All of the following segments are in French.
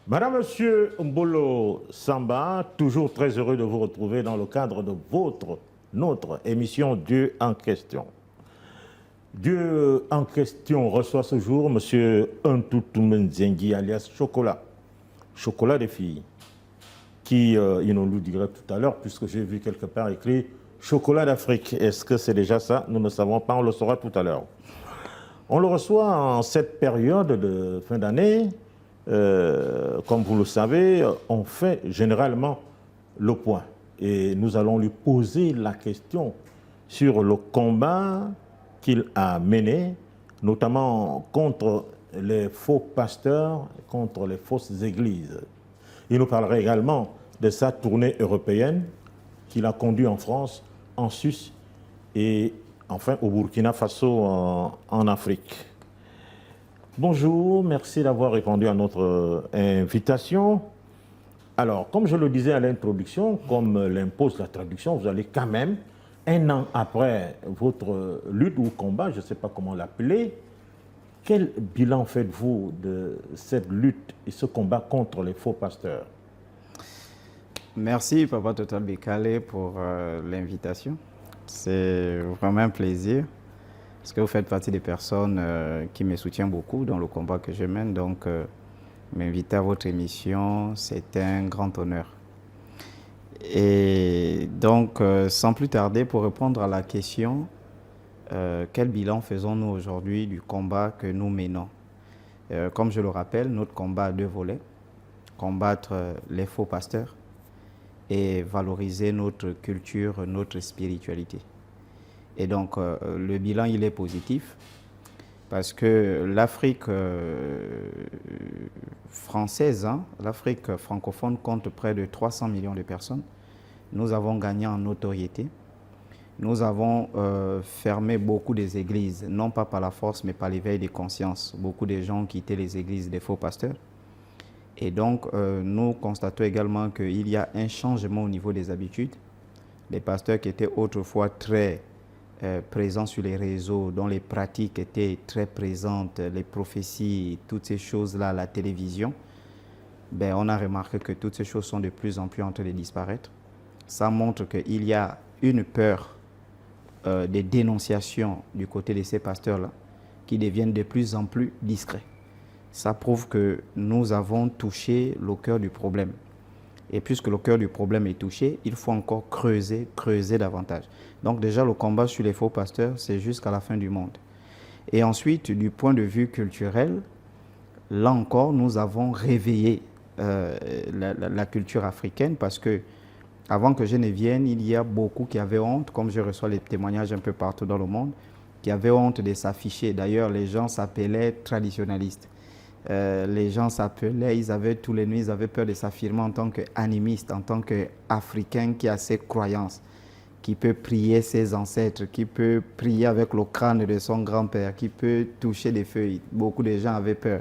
Madame, Monsieur Mbolo Samba, toujours très heureux de vous retrouver dans le cadre de notre émission Dieu en question. Dieu en question reçoit ce jour Monsieur Ntoutoumenzengui alias Chocolat, Chocolat des filles, qui, il nous le dirait tout à l'heure, puisque j'ai vu quelque part écrit Chocolat d'Afrique. Est-ce que c'est déjà ça? Nous ne savons pas, on le saura tout à l'heure. On le reçoit en cette période de fin d'année. Comme vous le savez, on fait généralement le point. Et nous allons lui poser la question sur le combat qu'il a mené, notamment contre les faux pasteurs, contre les fausses églises. Il nous parlera également de sa tournée européenne qu'il a conduite en France, en Suisse et enfin au Burkina Faso en Afrique. Bonjour, merci d'avoir répondu à notre invitation. Alors, comme je le disais à l'introduction, comme l'impose la traduction, vous allez quand même, un an après votre lutte ou combat, je ne sais pas comment l'appeler, quel bilan faites-vous de cette lutte et ce combat contre les faux pasteurs? Merci, Papa Total Bekale, pour l'invitation. C'est vraiment un plaisir. Parce que vous faites partie des personnes qui me soutiennent beaucoup dans le combat que je mène. Donc, m'inviter à votre émission, c'est un grand honneur. Et donc, sans plus tarder, pour répondre à la question, quel bilan faisons-nous aujourd'hui du combat que nous menons? Comme je le rappelle, notre combat a deux volets. Combattre les faux pasteurs et valoriser notre culture, notre spiritualité. Et donc, le bilan, il est positif parce que l'Afrique française, l'Afrique francophone compte près de 300 millions de personnes. Nous avons gagné en notoriété. Nous avons fermé beaucoup des églises, non pas par la force, mais par l'éveil des consciences. Beaucoup de gens quittaient les églises des faux pasteurs. Et donc, nous constatons également qu'il y a un changement au niveau des habitudes. Les pasteurs qui étaient autrefois très présents sur les réseaux, dont les pratiques étaient très présentes, les prophéties, toutes ces choses-là, la télévision, ben, on a remarqué que toutes ces choses sont de plus en plus en train de disparaître. Ça montre qu'il y a une peur des dénonciations du côté de ces pasteurs-là qui deviennent de plus en plus discrets. Ça prouve que nous avons touché le cœur du problème. Et puisque le cœur du problème est touché, il faut encore creuser davantage. Donc déjà, le combat sur les faux pasteurs, c'est jusqu'à la fin du monde. Et ensuite, du point de vue culturel, là encore, nous avons réveillé la culture africaine parce que avant que je ne vienne, il y a beaucoup qui avaient honte, comme je reçois les témoignages un peu partout dans le monde, qui avaient honte de s'afficher. D'ailleurs, les gens s'appelaient traditionalistes. Les gens s'appelaient, ils avaient tous les nuits, ils avaient peur de s'affirmer en tant qu'animiste, en tant qu'Africain qui a ses croyances, qui peut prier ses ancêtres, qui peut prier avec le crâne de son grand-père, qui peut toucher des feuilles. Beaucoup de gens avaient peur.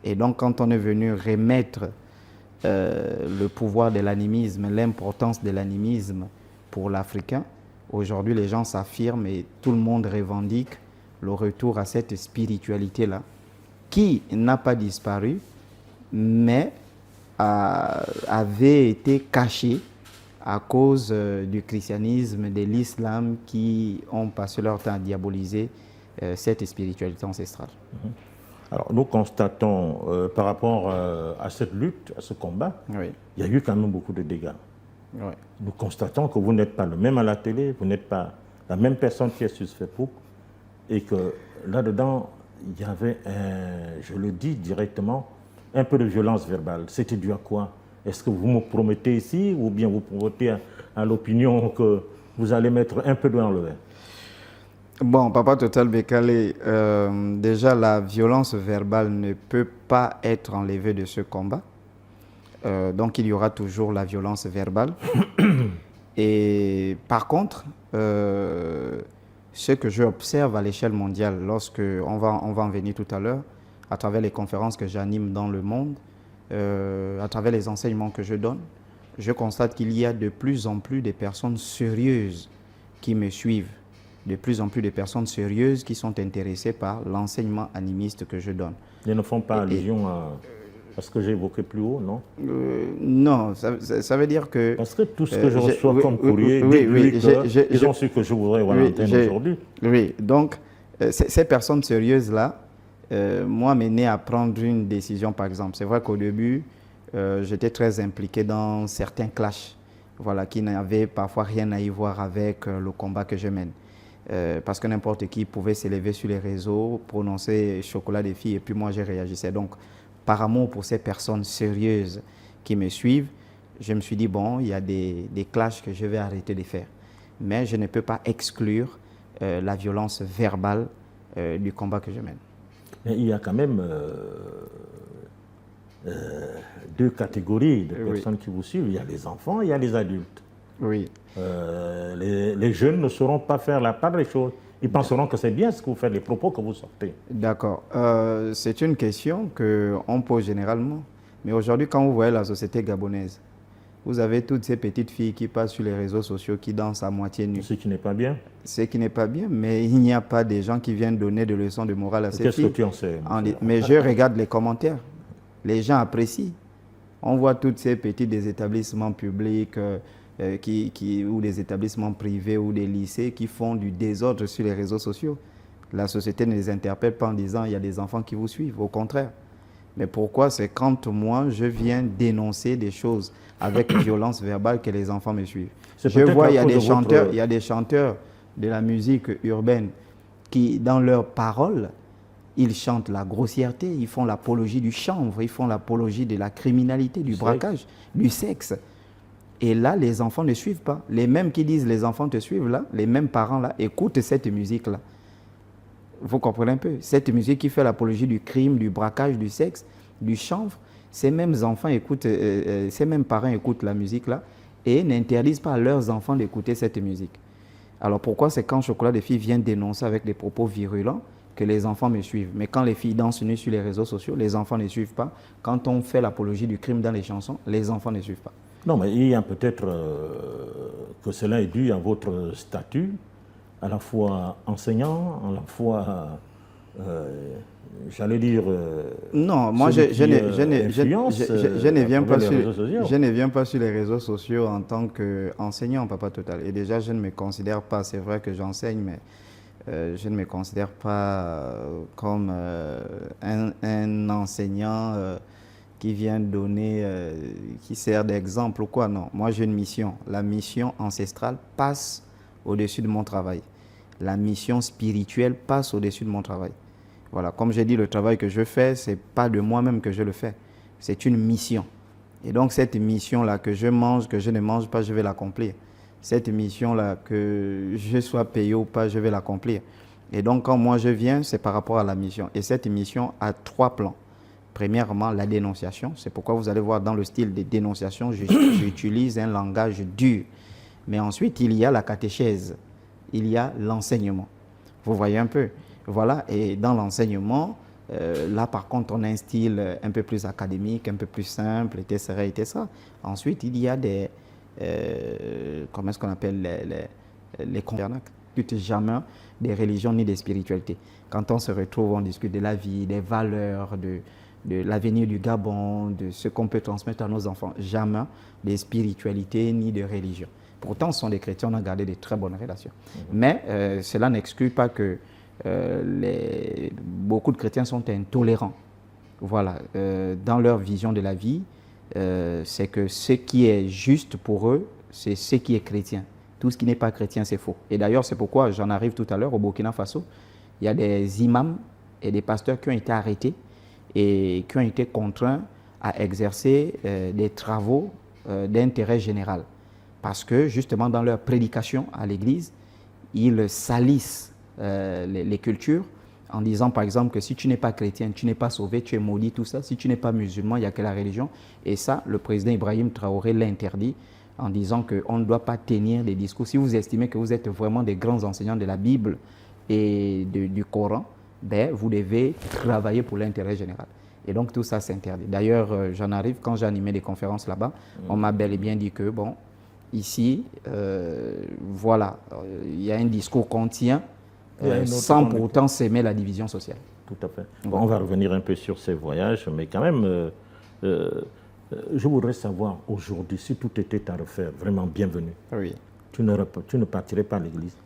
Et donc, quand on est venu remettre le pouvoir de l'animisme, l'importance de l'animisme pour l'Africain, aujourd'hui, les gens s'affirment et tout le monde revendique le retour à cette spiritualité-là, qui n'a pas disparu, mais avait été caché à cause du christianisme, de l'islam, qui ont passé leur temps à diaboliser cette spiritualité ancestrale. Alors, nous constatons, par rapport à cette lutte, à ce combat, Oui. il y a eu quand même beaucoup de dégâts. Oui. Nous constatons que vous n'êtes pas le même à la télé, vous n'êtes pas la même personne qui est sur Facebook, et que là-dedans, il y avait, je le dis directement, un peu de violence verbale. C'était dû à quoi? Est-ce que vous me promettez ici ou bien vous promettez à l'opinion que vous allez mettre un peu dans le vin? Bon, Papa Total Bekale, déjà la violence verbale ne peut pas être enlevée de ce combat. Donc il y aura toujours la violence verbale. Et par contre, ce que j'observe à l'échelle mondiale, lorsque on va en venir tout à l'heure, à travers les conférences que j'anime dans le monde, à travers les enseignements que je donne, je constate qu'il y a de plus en plus de personnes sérieuses qui me suivent, de plus en plus de personnes sérieuses qui sont intéressées par l'enseignement animiste que je donne. Ils ne font pas allusion à Parce que j'ai évoqué plus haut, non? Non, ça veut dire que... Parce que tout ce que je reçois comme courrier, ils ont su que je voudrais voir l'antenne aujourd'hui. Oui, donc ces personnes sérieuses-là, moi, m'est à prendre une décision, par exemple. C'est vrai qu'au début, j'étais très impliqué dans certains clashs, voilà, qui n'avaient parfois rien à y voir avec le combat que je mène. Parce que n'importe qui pouvait s'élever sur les réseaux, prononcer chocolat des filles, et puis moi, je réagissais. Donc, par amour pour ces personnes sérieuses qui me suivent, je me suis dit, bon, il y a des clashs que je vais arrêter de faire. Mais je ne peux pas exclure la violence verbale du combat que je mène. Mais il y a quand même deux catégories de personnes qui vous suivent. Il y a les enfants, il y a les adultes. Oui. Les jeunes ne sauront pas faire la part des choses. Ils penseront que c'est bien ce que vous faites, les propos que vous sortez. D'accord. C'est une question qu'on pose généralement. Mais aujourd'hui, quand vous voyez la société gabonaise, vous avez toutes ces petites filles qui passent sur les réseaux sociaux, qui dansent à moitié nues. Ce qui n'est pas bien. Ce qui n'est pas bien, mais il n'y a pas des gens qui viennent donner des leçons de morale à ces filles. Qu'est-ce que tu en sais? Mais je regarde les commentaires. Les gens apprécient. On voit toutes ces petites des établissements publics ou des établissements privés ou des lycées qui font du désordre sur les réseaux sociaux. La société ne les interpelle pas en disant il y a des enfants qui vous suivent, au contraire. Mais pourquoi? C'est quand moi je viens dénoncer des choses avec violence verbale que les enfants me suivent. Je vois il y a des chanteurs de la musique urbaine qui, dans leurs paroles, ils chantent la grossièreté, ils font l'apologie du chanvre, ils font l'apologie de la criminalité, du braquage, du sexe. Et là, les enfants ne suivent pas. Les mêmes qui disent les enfants te suivent là, les mêmes parents là, écoutent cette musique-là. Vous comprenez un peu? Cette musique qui fait l'apologie du crime, du braquage, du sexe, du chanvre, ces mêmes enfants écoutent, ces mêmes parents écoutent la musique-là et n'interdisent pas à leurs enfants d'écouter cette musique. Alors pourquoi c'est quand Chocolat des filles vient dénoncer avec des propos virulents que les enfants me suivent? Mais quand les filles dansent nues sur les réseaux sociaux, les enfants ne suivent pas. Quand on fait l'apologie du crime dans les chansons, les enfants ne suivent pas. Non, mais il y a peut-être que cela est dû à votre statut, à la fois enseignant, à la fois, j'allais dire... non, moi je ne viens pas sur les réseaux sociaux en tant qu'enseignant, Papa Total. Et déjà, je ne me considère pas, c'est vrai que j'enseigne, mais je ne me considère pas comme un enseignant qui vient donner, qui sert d'exemple ou quoi. Non, moi j'ai une mission. La mission ancestrale passe au-dessus de mon travail. La mission spirituelle passe au-dessus de mon travail. Voilà, comme j'ai dit, le travail que je fais, ce n'est pas de moi-même que je le fais. C'est une mission. Et donc cette mission-là, que je mange, que je ne mange pas, je vais l'accomplir. Cette mission-là, que je sois payé ou pas, je vais l'accomplir. Et donc quand moi je viens, c'est par rapport à la mission. Et cette mission a 3 plans. Premièrement, la dénonciation. C'est pourquoi vous allez voir dans le style de dénonciation, j'utilise un langage dur. Mais ensuite, il y a la catéchèse. Il y a l'enseignement. Vous voyez un peu. Voilà. Et dans l'enseignement, là, par contre, on a un style un peu plus académique, un peu plus simple, etc. Ensuite, il y a des... comment est-ce qu'on appelle les convernacles. On ne discute jamais des religions ni des spiritualités. Quand on se retrouve, on discute de la vie, des valeurs, de l'avenir du Gabon, de ce qu'on peut transmettre à nos enfants. Jamais des spiritualités ni de religion. Pourtant, ce sont des chrétiens, on a gardé de très bonnes relations. Mais cela n'exclut pas que beaucoup de chrétiens sont intolérants. Voilà, dans leur vision de la vie, c'est que ce qui est juste pour eux, c'est ce qui est chrétien. Tout ce qui n'est pas chrétien, c'est faux. Et d'ailleurs, c'est pourquoi j'en arrive tout à l'heure au Burkina Faso. Il y a des imams et des pasteurs qui ont été arrêtés et qui ont été contraints à exercer des travaux d'intérêt général. Parce que justement dans leur prédication à l'église, ils salissent les cultures en disant par exemple que si tu n'es pas chrétien, tu n'es pas sauvé, tu es maudit, tout ça. Si tu n'es pas musulman, il n'y a que la religion. Et ça, le président Ibrahim Traoré l'interdit en disant qu'on ne doit pas tenir des discours. Si vous estimez que vous êtes vraiment des grands enseignants de la Bible et du Coran, ben, vous devez travailler pour l'intérêt général. Et donc tout ça s'interdit. D'ailleurs, j'en arrive, quand j'ai animé des conférences là-bas, on m'a bel et bien dit que, bon, ici, voilà, il y a un discours qu'on tient sans pourtant s'aimer la division sociale. Tout à fait. Bon, on va revenir un peu sur ces voyages, mais quand même, Je voudrais savoir aujourd'hui, si tout était à refaire, vraiment bienvenue, Oui. tu ne partirais pas à l'église?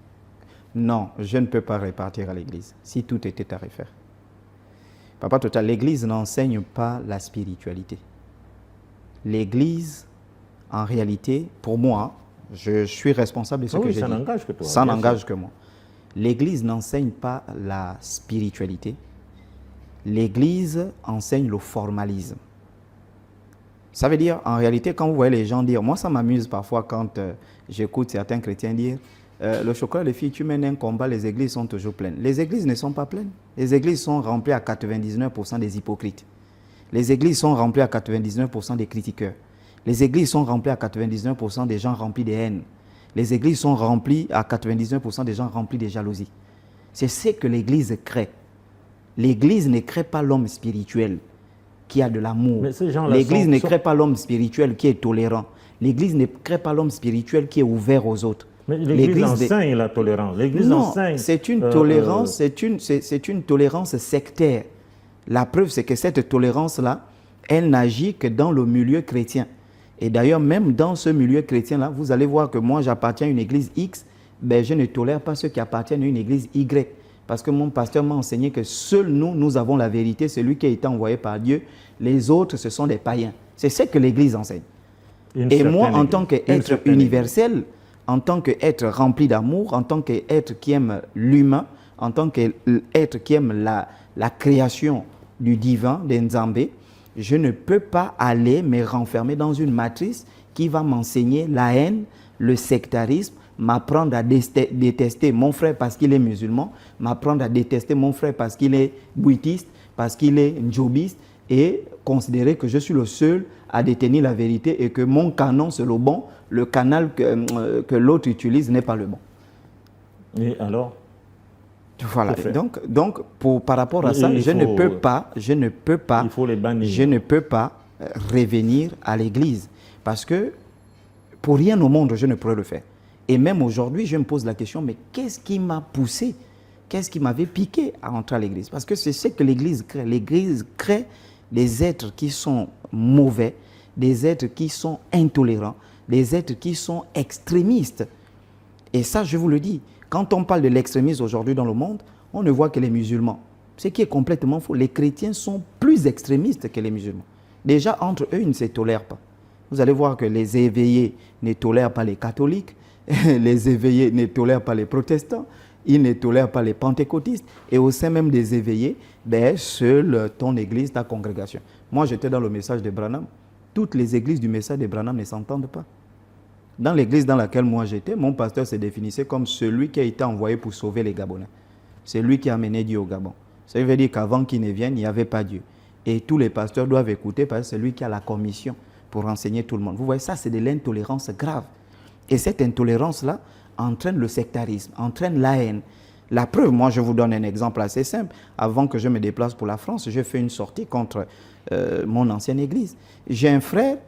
Non, je ne peux pas repartir à l'église si tout était à refaire. Papa Total, l'église n'enseigne pas la spiritualité. L'église, en réalité, pour moi, je suis responsable de ce que j'ai dit. Ça n'engage que toi. Ça n'engage que moi. L'église n'enseigne pas la spiritualité. L'église enseigne le formalisme. Ça veut dire, en réalité, quand vous voyez les gens dire, moi ça m'amuse parfois quand j'écoute certains chrétiens dire, le chocolat, les filles, tu mènes un combat, les églises sont toujours pleines. Les églises ne sont pas pleines. Les églises sont remplies à 99% des hypocrites. Les églises sont remplies à 99% des critiqueurs. Les églises sont remplies à 99% des gens remplis de haine. Les églises sont remplies à 99% des gens remplis de jalousie. C'est ce que l'église crée. L'église ne crée pas l'homme spirituel qui a de l'amour. L'église ne crée pas l'homme spirituel qui est tolérant. L'église ne crée pas l'homme spirituel qui est ouvert aux autres. Mais l'église enseigne la tolérance. L'église enseigne. C'est une tolérance, c'est une tolérance sectaire. La preuve, c'est que cette tolérance-là, elle n'agit que dans le milieu chrétien. Et d'ailleurs, même dans ce milieu chrétien-là, vous allez voir que moi, j'appartiens à une église X, ben, je ne tolère pas ceux qui appartiennent à une église Y. Parce que mon pasteur m'a enseigné que seuls nous avons la vérité, celui qui a été envoyé par Dieu. Les autres, ce sont des païens. C'est ce que l'église enseigne. Et moi, en tant qu'être universel, en tant qu'être rempli d'amour, en tant qu'être qui aime l'humain, en tant qu'être qui aime la création du divin, des Nzambé, je ne peux pas aller me renfermer dans une matrice qui va m'enseigner la haine, le sectarisme, m'apprendre à détester mon frère parce qu'il est musulman, m'apprendre à détester mon frère parce qu'il est bouddhiste, parce qu'il est njobiste, et considérer que je suis le seul à détenir la vérité et que mon canon c'est le bon, le canal que l'autre utilise n'est pas le bon. Et alors? Voilà. Donc par rapport à ça, je ne peux pas il faut les bannir. Je ne peux pas revenir à l'église parce que pour rien au monde, je ne pourrais le faire. Et même aujourd'hui, je me pose la question, mais qu'est-ce qui m'a poussé? Qu'est-ce qui m'avait piqué à entrer à l'église? Parce que c'est ce que l'église crée. L'église crée des êtres qui sont mauvais, des êtres qui sont intolérants, des êtres qui sont extrémistes. Et ça, je vous le dis, quand on parle de l'extrémisme aujourd'hui dans le monde, on ne voit que les musulmans. Ce qui est complètement faux. Les chrétiens sont plus extrémistes que les musulmans. Déjà, entre eux, ils ne se tolèrent pas. Vous allez voir que les éveillés ne tolèrent pas les catholiques, les éveillés ne tolèrent pas les protestants, ils ne tolèrent pas les pentecôtistes. Et au sein même des éveillés, ben, seule ton église, ta congrégation. Moi, j'étais dans le message de Branham. Toutes les églises du message de Branham ne s'entendent pas. Dans l'église dans laquelle moi j'étais, mon pasteur se définissait comme celui qui a été envoyé pour sauver les Gabonais. C'est lui qui a amené Dieu au Gabon. Ça veut dire qu'avant qu'il ne vienne, il n'y avait pas Dieu. Et tous les pasteurs doivent écouter parce que c'est lui qui a la commission pour enseigner tout le monde. Vous voyez, ça c'est de l'intolérance grave. Et cette intolérance-là entraîne le sectarisme, entraîne la haine. La preuve, moi je vous donne un exemple assez simple. Avant que je me déplace pour la France, j'ai fait une sortie contre mon ancienne église. J'ai un frère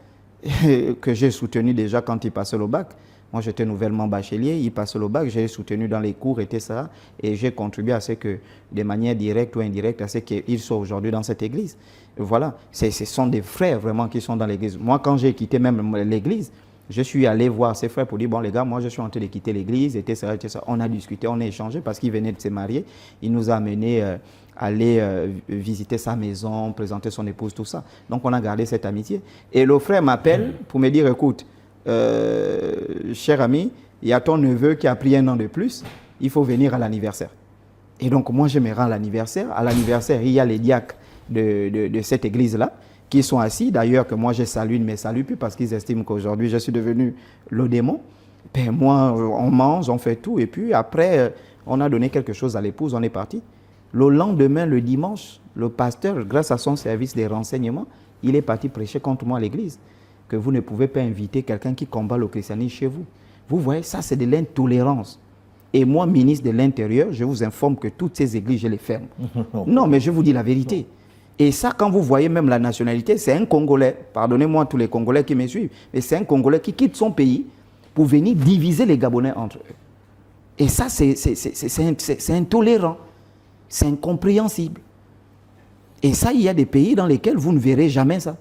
que j'ai soutenu déjà quand il passait le bac. Moi, j'étais nouvellement bachelier, il passait le bac, j'ai soutenu dans les cours et tout ça, et j'ai contribué à ce que, de manière directe ou indirecte, à ce qu'il soit aujourd'hui dans cette église. Voilà, ce sont des frères vraiment qui sont dans l'église. Moi, quand j'ai quitté même l'église, je suis allé voir ses frères pour dire, bon les gars, moi je suis en train de quitter l'église, et tout ça. On a discuté, on a échangé parce qu'il venait de se marier. Il nous a amené aller visiter sa maison, présenter son épouse, tout ça. Donc on a gardé cette amitié. Et le frère m'appelle pour me dire, écoute, cher ami, il y a ton neveu qui a pris 1 an de plus, il faut venir à l'anniversaire. Et donc moi je me rends à l'anniversaire. À l'anniversaire, il y a les diacres de cette église-là qui sont assis. D'ailleurs que moi je salue, ne me salue plus parce qu'ils estiment qu'aujourd'hui je suis devenu le démon. Ben moi, on mange, on fait tout. Et puis après, on a donné quelque chose à l'épouse, on est parti. Le lendemain, le dimanche, le pasteur, grâce à son service des renseignements, il est parti prêcher contre moi à l'église. Que vous ne pouvez pas inviter quelqu'un qui combat le christianisme chez vous. Vous voyez, ça c'est de l'intolérance. Et moi, ministre de l'Intérieur, je vous informe que toutes ces églises, je les ferme. Non, mais je vous dis la vérité. Et ça, quand vous voyez même la nationalité, c'est un Congolais, pardonnez-moi tous les Congolais qui me suivent, mais c'est un Congolais qui quitte son pays pour venir diviser les Gabonais entre eux. Et ça, c'est intolérant, c'est incompréhensible. Et ça, il y a des pays dans lesquels vous ne verrez jamais ça.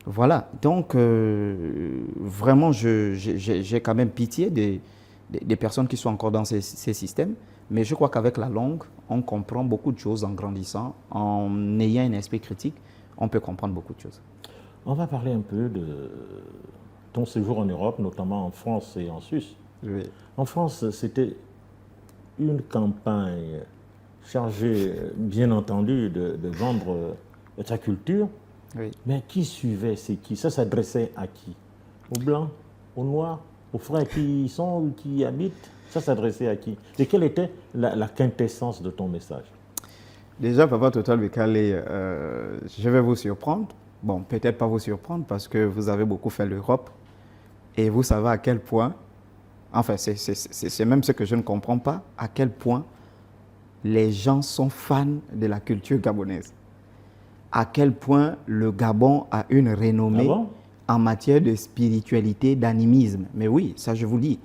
Voilà, donc vraiment, j'ai quand même pitié des personnes qui sont encore dans ces systèmes, mais je crois qu'avec la langue, on comprend beaucoup de choses en grandissant, en ayant un esprit critique, on peut comprendre beaucoup de choses. On va parler un peu de ton séjour en Europe, notamment en France et en Suisse. Oui. En France, c'était une campagne chargée, bien entendu, de vendre sa culture. Oui. Mais qui suivait, c'est qui? Ça s'adressait à qui? Aux Blancs, aux Noirs, aux frères qui y sont ou qui y habitent? Ça s'adressait à qui? Et quelle était la quintessence de ton message? Déjà, Papa Total Bekale, je vais vous surprendre. Bon, peut-être pas vous surprendre parce que vous avez beaucoup fait l'Europe et vous savez à quel point, enfin, c'est même ce que je ne comprends pas, à quel point les gens sont fans de la culture gabonaise. À quel point le Gabon a une renommée en matière de spiritualité, d'animisme. Mais oui, ça je vous dis.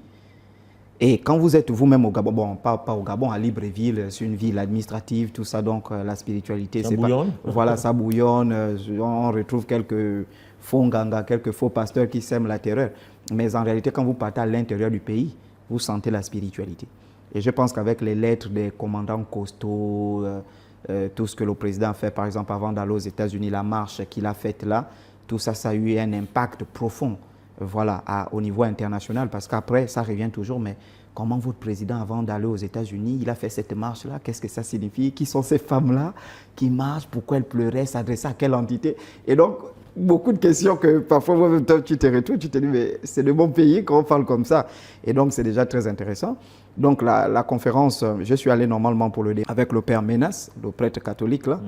Et quand vous êtes vous-même au Gabon, bon, pas au Gabon, à Libreville, c'est une ville administrative, tout ça, donc la spiritualité, c'est pas... Voilà, ça bouillonne, on retrouve quelques faux nganga, quelques faux pasteurs qui sèment la terreur. Mais en réalité, quand vous partez à l'intérieur du pays, vous sentez la spiritualité. Et je pense qu'avec les lettres des commandants costauds, tout ce que le président a fait, par exemple, avant d'aller aux États-Unis, la marche qu'il a faite là, tout ça, ça a eu un impact profond, voilà, au niveau international, parce qu'après, ça revient toujours, mais comment votre président, avant d'aller aux États-Unis, il a fait cette marche-là? Qu'est-ce que ça signifie? Qui sont ces femmes-là qui marchent? Pourquoi elles pleuraient? S'adressaient à quelle entité? Et donc, beaucoup de questions que parfois, tu te retrouves, tu te dis, mais c'est de mon pays qu'on parle comme ça. Et donc, c'est déjà très intéressant. Donc, la conférence, je suis allé normalement pour avec le père Ménas, le prêtre catholique, là.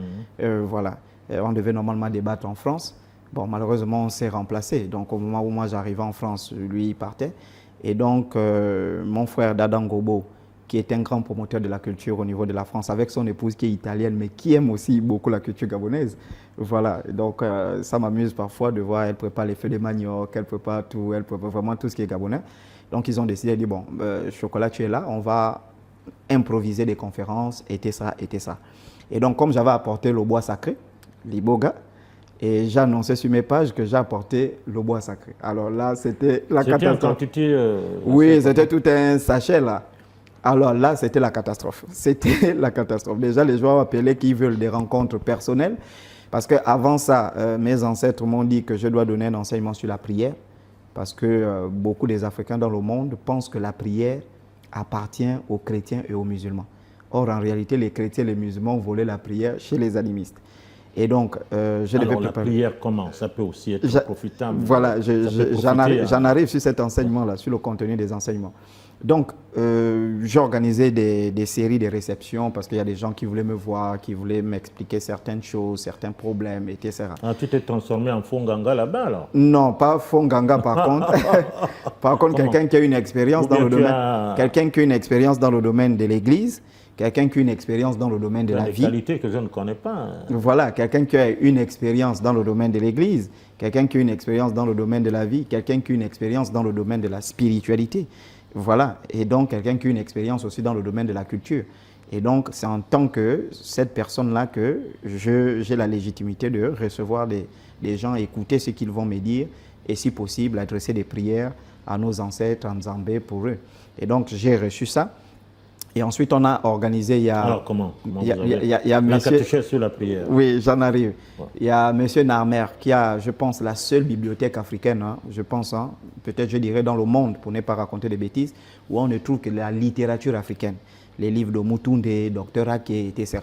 Voilà. On devait normalement débattre en France. Bon, malheureusement, on s'est remplacé. Donc, au moment où moi j'arrivais en France, lui, il partait. Et donc, mon frère Dadan Gobo, qui est un grand promoteur de la culture au niveau de la France, avec son épouse qui est italienne, mais qui aime aussi beaucoup la culture gabonaise. Voilà, donc ça m'amuse parfois de voir, elle prépare les feux de manioc, elle prépare vraiment tout ce qui est gabonais. Donc, ils ont décidé de dire, bon, Chocolat, tu es là, on va improviser des conférences, et ça. Et donc, comme j'avais apporté le bois sacré, l'iboga, et j'ai annoncé sur mes pages que j'ai apporté le bois sacré. Alors là, c'était la catastrophe. C'était en quantité oui, c'était tout un sachet là. Alors là, c'était la catastrophe. C'était la catastrophe. Déjà, les joueurs appelaient qui veulent des rencontres personnelles. Parce qu'avant ça, mes ancêtres m'ont dit que je dois donner un enseignement sur la prière. Parce que beaucoup des Africains dans le monde pensent que la prière appartient aux chrétiens et aux musulmans. Or, en réalité, les chrétiens et les musulmans ont volé la prière chez les animistes. Et donc, je devais préparer. La prière, comment? Ça peut aussi être profitable. Voilà, j'en arrive sur cet enseignement-là, sur le contenu des enseignements. Donc, j'ai organisé des séries de réceptions parce qu'il y a des gens qui voulaient me voir, qui voulaient m'expliquer certaines choses, certains problèmes, etc. Ah, tu t'es transformé en Fonganga là-bas, alors? Non, pas Fonganga, par contre. Par contre, quelqu'un qui a une expérience dans le domaine. Quelqu'un qui a une expérience dans le domaine de l'Église. Quelqu'un qui a une expérience dans le domaine de la vie. Des qualités que je ne connais pas. Voilà, quelqu'un qui a une expérience dans le domaine de l'Église, quelqu'un qui a une expérience dans le domaine de la vie, quelqu'un qui a une expérience dans le domaine de la spiritualité. Voilà, et donc quelqu'un qui a une expérience aussi dans le domaine de la culture. Et donc, c'est en tant que cette personne-là que j'ai la légitimité de recevoir des gens, écouter ce qu'ils vont me dire et, si possible, adresser des prières à nos ancêtres en Zambé pour eux. Et donc, j'ai reçu ça. Et ensuite, on a organisé, Alors, comment il y a monsieur... La catéchèse sur la prière. Oui, j'en arrive. Ouais. Il y a monsieur Narmer qui a, je pense, la seule bibliothèque africaine, hein, je pense, hein, peut-être je dirais dans le monde, pour ne pas raconter des bêtises, où on ne trouve que la littérature africaine. Les livres de Mutunde, Dr. Ake, etc.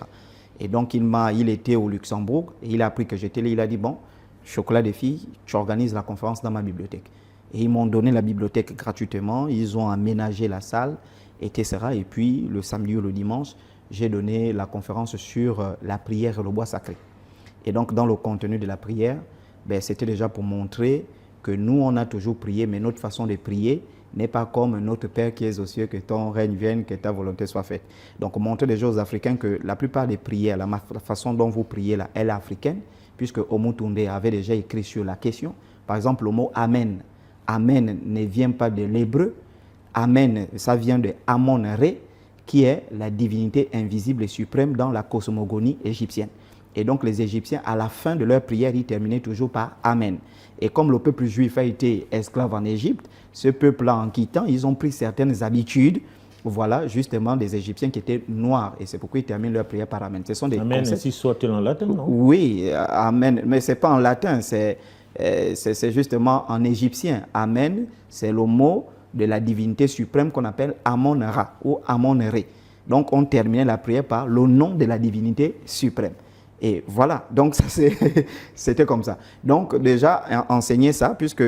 Et donc, il était au Luxembourg, et il a appris que j'étais là, il a dit, bon, Chocolat des filles, tu organises la conférence dans ma bibliothèque. Et ils m'ont donné la bibliothèque gratuitement, ils ont aménagé la salle, etc. Et puis, le samedi ou le dimanche, j'ai donné la conférence sur la prière et le bois sacré. Et donc, dans le contenu de la prière, c'était déjà pour montrer que nous, on a toujours prié, mais notre façon de prier n'est pas comme notre Père qui est aux cieux, que ton règne vienne, que ta volonté soit faite. Donc, montrer déjà aux Africains que la plupart des prières, la façon dont vous priez là, elle est africaine, puisque Omutunde avait déjà écrit sur la question. Par exemple, le mot Amen. Amen ne vient pas de l'hébreu. Amen, ça vient de Amon-Ré, qui est la divinité invisible et suprême dans la cosmogonie égyptienne. Et donc les Égyptiens, à la fin de leur prière, ils terminaient toujours par Amen. Et comme le peuple juif a été esclave en Égypte, ce peuple-là, en quittant, ils ont pris certaines habitudes, voilà, justement, des Égyptiens qui étaient noirs. Et c'est pourquoi ils terminent leur prière par Amen. Ce sont des Amen, concepts. ainsi soit-il en latin, non? Oui, Amen. Mais ce n'est pas en latin, c'est justement en égyptien. Amen, c'est le mot de la divinité suprême qu'on appelle Amon-Ra ou Amon-Ré. Donc, on terminait la prière par le nom de la divinité suprême. Et voilà, donc c'était comme ça. Donc déjà, enseigner ça, puisque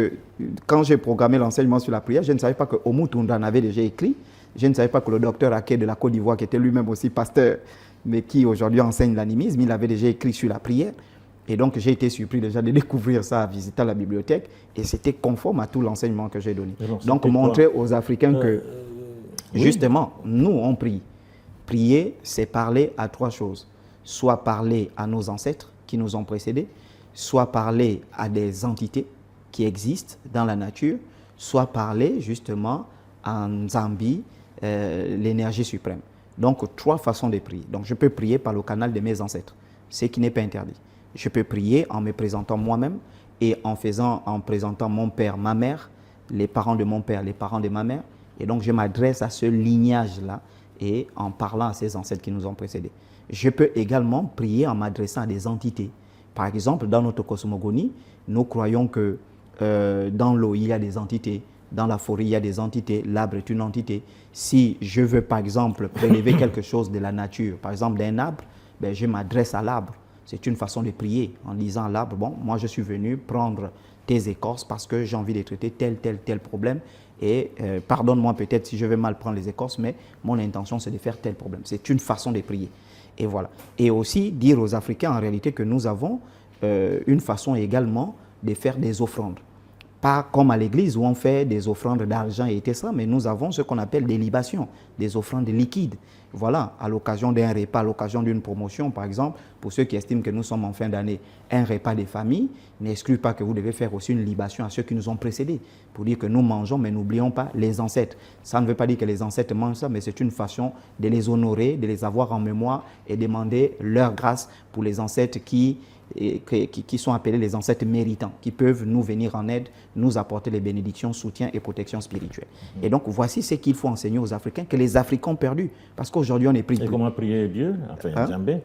quand j'ai programmé l'enseignement sur la prière, je ne savais pas que Oumou Tounda en avait déjà écrit. Je ne savais pas que le docteur Ake de la Côte d'Ivoire, qui était lui-même aussi pasteur, mais qui aujourd'hui enseigne l'animisme, il avait déjà écrit sur la prière. Et donc j'ai été surpris déjà de découvrir ça en visitant la bibliothèque. Et c'était conforme à tout l'enseignement que j'ai donné. Donc montrer aux Africains que, justement, nous on prie. Prier, c'est parler à trois choses. Soit parler à nos ancêtres qui nous ont précédés, soit parler à des entités qui existent dans la nature, soit parler justement en Nzambi, l'énergie suprême. Donc, trois façons de prier. Donc, je peux prier par le canal de mes ancêtres, ce qui n'est pas interdit. Je peux prier en me présentant moi-même et en présentant mon père, ma mère, les parents de mon père, les parents de ma mère. Et donc, je m'adresse à ce lignage-là et en parlant à ces ancêtres qui nous ont précédés. Je peux également prier en m'adressant à des entités. Par exemple, dans notre cosmogonie, nous croyons que dans l'eau, il y a des entités. Dans la forêt, il y a des entités. L'arbre est une entité. Si je veux, par exemple, prélever quelque chose de la nature, par exemple d'un arbre, ben, je m'adresse à l'arbre. C'est une façon de prier en disant à l'arbre, bon, moi je suis venu prendre tes écorces parce que j'ai envie de traiter tel problème. Et pardonne-moi peut-être si je vais mal prendre les écorces, mais mon intention c'est de faire tel problème. C'est une façon de prier. Et voilà. Et aussi dire aux Africains en réalité que nous avons une façon également de faire des offrandes. Pas comme à l'église où on fait des offrandes d'argent et tout ça, mais nous avons ce qu'on appelle des libations, des offrandes liquides. Voilà, à l'occasion d'un repas, à l'occasion d'une promotion, par exemple, pour ceux qui estiment que nous sommes en fin d'année, un repas des familles n'exclut pas que vous devez faire aussi une libation à ceux qui nous ont précédés, pour dire que nous mangeons, mais n'oublions pas les ancêtres. Ça ne veut pas dire que les ancêtres mangent ça, mais c'est une façon de les honorer, de les avoir en mémoire et demander leur grâce pour les ancêtres qui sont appelés les ancêtres méritants, qui peuvent nous venir en aide, nous apporter les bénédictions, soutien et protection spirituelle. Et donc, voici ce qu'il faut enseigner aux Africains, que les Africains ont perdu. Parce qu'aujourd'hui, on est pris de... Et comment prier Dieu, enfin Nzambé?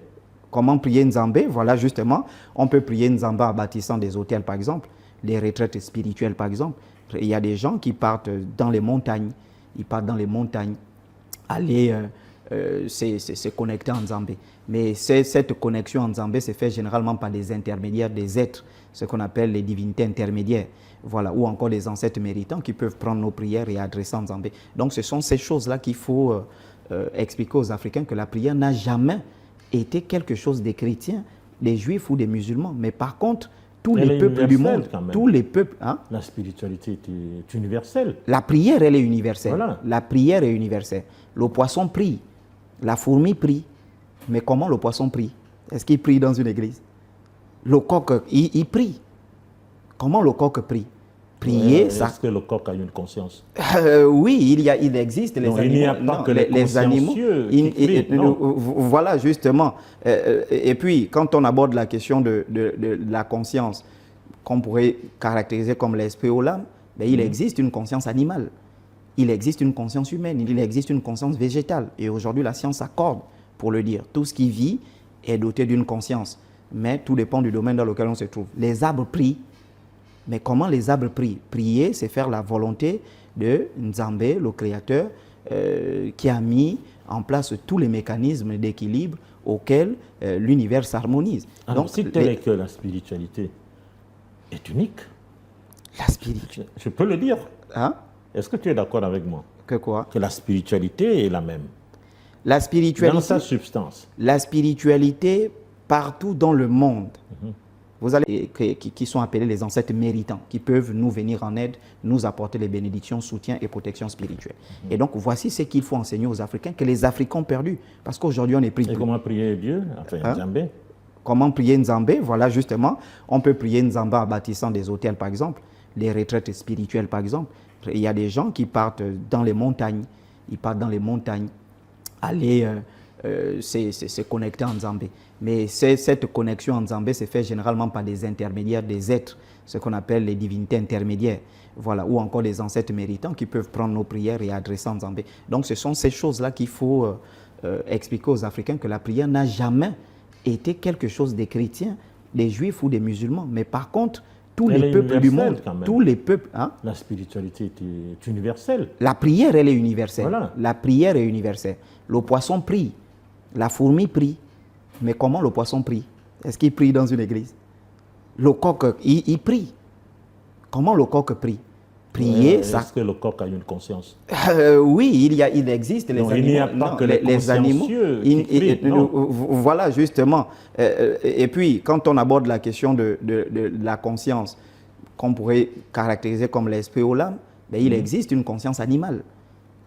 Comment prier Nzambé? Voilà, justement, on peut prier Nzambé en bâtissant des hôtels, par exemple, des retraites spirituelles, par exemple. Il y a des gens qui partent dans les montagnes, aller se connecter en Nzambé. Mais cette connexion en Nzambé se fait généralement par des intermédiaires, des êtres, ce qu'on appelle les divinités intermédiaires, voilà, ou encore des ancêtres méritants qui peuvent prendre nos prières et adresser en Nzambé. Donc ce sont ces choses-là qu'il faut expliquer aux Africains, que la prière n'a jamais été quelque chose des chrétiens, des juifs ou des musulmans. Mais par contre, tous les peuples du monde, tous les peuples... Hein? La spiritualité est universelle. La prière, elle est universelle. Voilà. La prière est universelle. Le poisson prie, la fourmi prie. Mais comment le poisson prie? Est-ce qu'il prie dans une église? Le coq, il prie. Comment le coq prie? Prier, ça... Est-ce que le coq a une conscience? Oui, il existe les non, animaux. Il n'y a pas que les animaux qui prient, voilà, justement. Et puis, quand on aborde la question de la conscience, qu'on pourrait caractériser comme l'esprit ou l'âme, ben, il existe une conscience animale. Il existe une conscience humaine. Il existe une conscience végétale. Et aujourd'hui, la science s'accorde pour le dire. Tout ce qui vit est doté d'une conscience. Mais tout dépend du domaine dans lequel on se trouve. Les arbres prient. Mais comment les arbres prient? Prier, c'est faire la volonté de Nzambé, le Créateur, qui a mis en place tous les mécanismes d'équilibre auxquels l'univers s'harmonise. Donc, si tel est que la spiritualité est unique, la spiritualité... Je peux le dire. Hein? Est-ce que tu es d'accord avec moi? Que quoi? Que la spiritualité est la même. La spiritualité... Dans sa substance. La spiritualité, partout dans le monde, vous allez, qui sont appelés les ancêtres méritants, qui peuvent nous venir en aide, nous apporter les bénédictions, soutien et protection spirituelle. Et donc, voici ce qu'il faut enseigner aux Africains, que les Africains ont perdu. Parce qu'aujourd'hui, on est pris de... Et comment prier Dieu? Enfin, Nzambé. Comment prier Nzambé? Voilà, justement, on peut prier Nzambé en bâtissant des hôtels, par exemple, des retraites spirituelles, par exemple. Il y a des gens qui partent dans les montagnes, aller c'est connecté en Nzambé. Mais cette connexion en Nzambé se fait généralement par des intermédiaires, des êtres, ce qu'on appelle les divinités intermédiaires, voilà, ou encore des ancêtres méritants qui peuvent prendre nos prières et adresser en Nzambé. Donc ce sont ces choses-là qu'il faut expliquer aux Africains, que la prière n'a jamais été quelque chose des chrétiens, des juifs ou des musulmans. Mais par contre, tous les peuples du monde, tous les peuples... Hein? La spiritualité est universelle. La prière, elle est universelle. Voilà. La prière est universelle. Le poisson prie, la fourmi prie. Mais comment le poisson prie? Est-ce qu'il prie dans une église? Le coq, il prie. Comment le coq prie? Prier, ça... Est-ce que le coq a une conscience? Oui, il existe les non, animaux. Il n'y a pas que les animaux. Voilà, justement. Et puis, quand on aborde la question de la conscience, qu'on pourrait caractériser comme l'esprit ou l'âme, ben, il existe une conscience animale.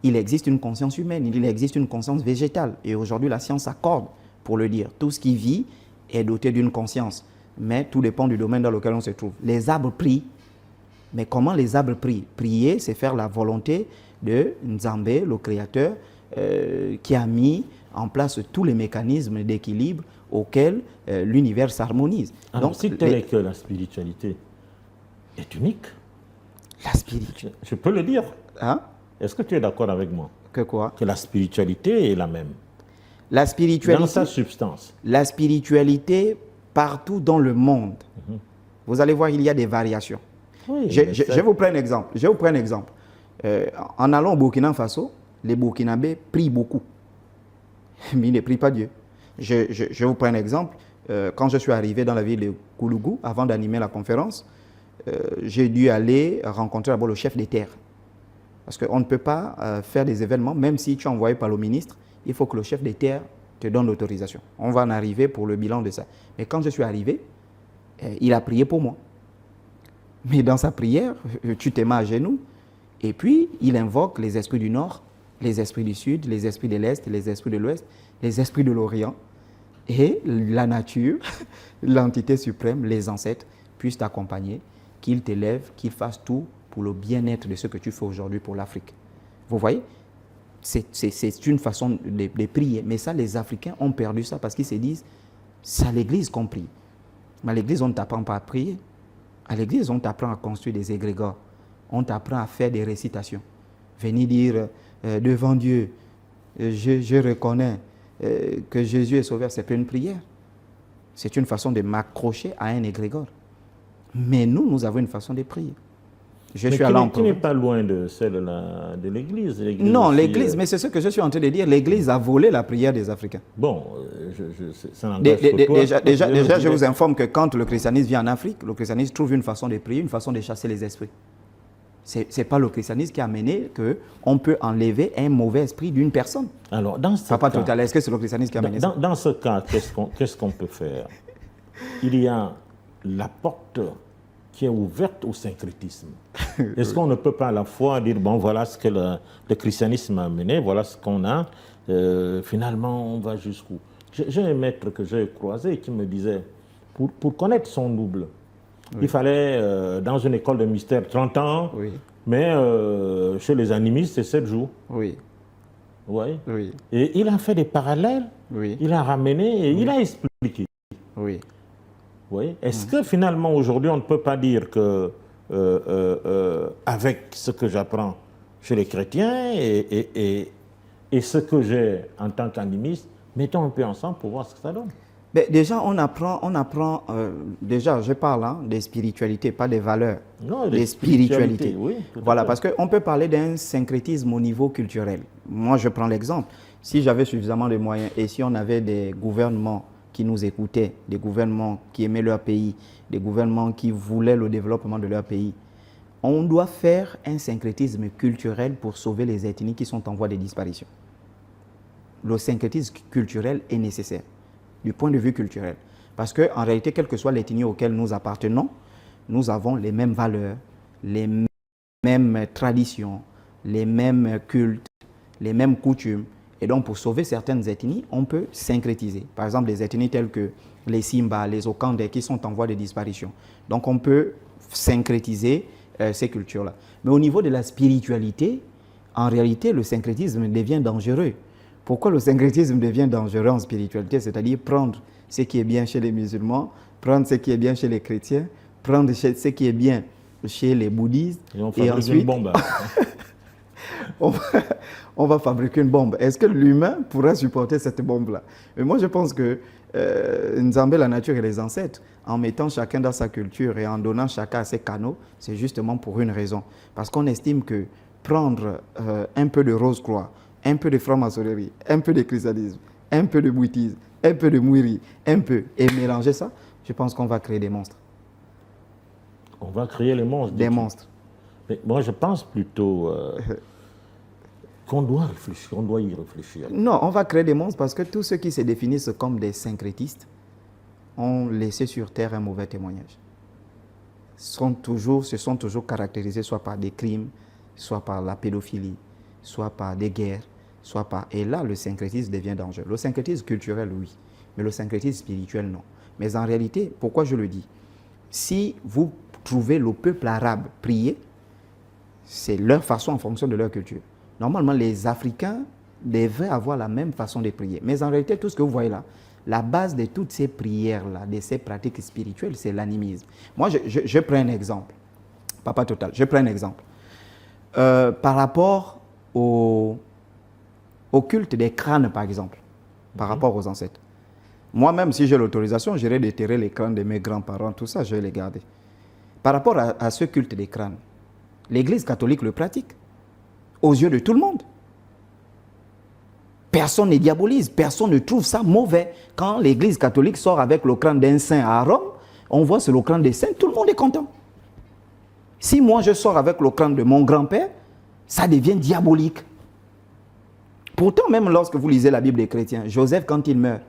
Il existe une conscience humaine. Il existe une conscience végétale. Et aujourd'hui, la science s'accorde pour le dire. Tout ce qui vit est doté d'une conscience. Mais tout dépend du domaine dans lequel on se trouve. Les arbres prient. Mais comment les arbres prient? Prier, c'est faire la volonté de Nzambé, le Créateur, qui a mis en place tous les mécanismes d'équilibre auxquels l'univers s'harmonise. Donc, si tel est que la spiritualité est unique, la spiritualité, je peux le dire. Hein? Est-ce que tu es d'accord avec moi? Que quoi? Que la spiritualité est la même. La spiritualité, dans sa substance. La spiritualité, partout dans le monde, vous allez voir, il y a des variations. Oui, je vous prends un exemple. En allant au Burkina Faso, les Burkinabés prient beaucoup. Mais ils ne prient pas Dieu. Je vous prends un exemple. Quand je suis arrivé dans la ville de Koulougou, avant d'animer la conférence, j'ai dû aller rencontrer d'abord le chef des terres. Parce qu'on ne peut pas faire des événements, même si tu es envoyé par le ministre, il faut que le chef des terres te donne l'autorisation. On va en arriver pour le bilan de ça. Mais quand je suis arrivé, il a prié pour moi. Mais dans sa prière, tu te mets à genoux et puis il invoque les esprits du Nord, les esprits du Sud, les esprits de l'Est, les esprits de l'Ouest, les esprits de l'Orient et la nature, l'entité suprême, les ancêtres puissent t'accompagner, qu'ils t'élèvent, qu'ils fassent tout pour le bien-être de ce que tu fais aujourd'hui pour l'Afrique. Vous voyez? C'est une façon de prier. Mais ça, les Africains ont perdu ça parce qu'ils se disent, c'est à l'église qu'on prie. Mais à l'église, on ne t'apprend pas à prier. À l'église, on t'apprend à construire des égrégores. On t'apprend à faire des récitations. Venir dire devant Dieu, je reconnais que Jésus est sauveur, c'est pas une prière. C'est une façon de m'accrocher à un égrégore. Mais nous avons une façon de prier. Je suis allé en qui n'est pas loin de celle de l'Église. Non, l'Église, mais c'est ce que je suis en train de dire. L'Église a volé la prière des Africains. Bon, ça n'engage que toi. Déjà, je vous informe que quand le christianisme vient en Afrique, le christianisme trouve une façon de prier, une façon de chasser les esprits. Ce n'est pas le christianisme qui a amené qu'on peut enlever un mauvais esprit d'une personne. Alors, dans ce cas... total, est-ce que c'est le christianisme qui a amené ça? Dans ce cas, qu'est-ce qu'on peut faire? Il y a la porte qui est ouverte au syncrétisme. Est-ce qu'on ne peut pas à la fois dire, bon, voilà ce que le christianisme a amené, voilà ce qu'on a, finalement, on va jusqu'où? J'ai un maître que j'ai croisé qui me disait, pour connaître son double, il fallait, dans une école de mystère, 30 ans, mais chez les animistes, c'est 7 jours. Oui. Et il a fait des parallèles, il a ramené et il a expliqué. Oui. Est-ce que finalement aujourd'hui on ne peut pas dire que avec ce que j'apprends chez les chrétiens et ce que j'ai en tant qu'animiste, mettons un peu ensemble pour voir ce que ça donne? Mais déjà on apprend déjà je parle des spiritualités, pas des valeurs. Non, des spiritualités. Oui, voilà, parce qu'on peut parler d'un syncrétisme au niveau culturel. Moi je prends l'exemple. Si j'avais suffisamment de moyens et si on avait des gouvernements qui nous écoutaient, des gouvernements qui aimaient leur pays, des gouvernements qui voulaient le développement de leur pays. On doit faire un syncrétisme culturel pour sauver les ethnies qui sont en voie de disparition. Le syncrétisme culturel est nécessaire, du point de vue culturel. Parce qu'en réalité, quelle que soit l'ethnie auquel nous appartenons, nous avons les mêmes valeurs, les mêmes traditions, les mêmes cultes, les mêmes coutumes. Et donc, pour sauver certaines ethnies, on peut syncrétiser. Par exemple, des ethnies telles que les Simba, les Okandé, qui sont en voie de disparition. Donc, on peut syncrétiser ces cultures-là. Mais au niveau de la spiritualité, en réalité, le syncrétisme devient dangereux Pourquoi le syncrétisme devient dangereux en spiritualité? C'est-à-dire prendre ce qui est bien chez les musulmans, prendre ce qui est bien chez les chrétiens, prendre ce qui est bien chez les bouddhistes. Et ensuite, une bombe. on va fabriquer une bombe. Est-ce que l'humain pourra supporter cette bombe-là? Mais moi, je pense que Nzambe, la nature et les ancêtres, en mettant chacun dans sa culture et en donnant chacun à ses canaux, c'est justement pour une raison. Parce qu'on estime que prendre un peu de rose-croix, un peu de franc-maçonnerie, un peu de christianisme, un peu de bouddhisme, un peu de mouiri, un peu, et mélanger ça, je pense qu'on va créer des monstres. On va créer les monstres. Des monstres. Mais moi, je pense plutôt qu'on doit réfléchir, on doit y réfléchir. Non, on va créer des monstres parce que tous ceux qui se définissent comme des syncrétistes ont laissé sur terre un mauvais témoignage. Se sont toujours caractérisés soit par des crimes, soit par la pédophilie, soit par des guerres, soit par... Et là, le syncrétisme devient dangereux. Le syncrétisme culturel, oui, mais le syncrétisme spirituel, non. Mais en réalité, pourquoi je le dis? Si vous trouvez le peuple arabe prier, c'est leur façon en fonction de leur culture. Normalement, les Africains devraient avoir la même façon de prier. Mais en réalité, tout ce que vous voyez là, la base de toutes ces prières-là, de ces pratiques spirituelles, c'est l'animisme. Moi, je prends un exemple. Papa Total, je prends un exemple. Par rapport au culte des crânes, par exemple, par rapport aux ancêtres. Moi-même, si j'ai l'autorisation, j'irai déterrer les crânes de mes grands-parents, tout ça, je vais les garder. Par rapport à ce culte des crânes, l'Église catholique le pratique, aux yeux de tout le monde. Personne ne diabolise, personne ne trouve ça mauvais. Quand l'Église catholique sort avec le crâne d'un saint à Rome, on voit sur le crâne des saints, tout le monde est content. Si moi je sors avec le crâne de mon grand-père, ça devient diabolique. Pourtant, même lorsque vous lisez la Bible des chrétiens, Joseph, quand il meurt,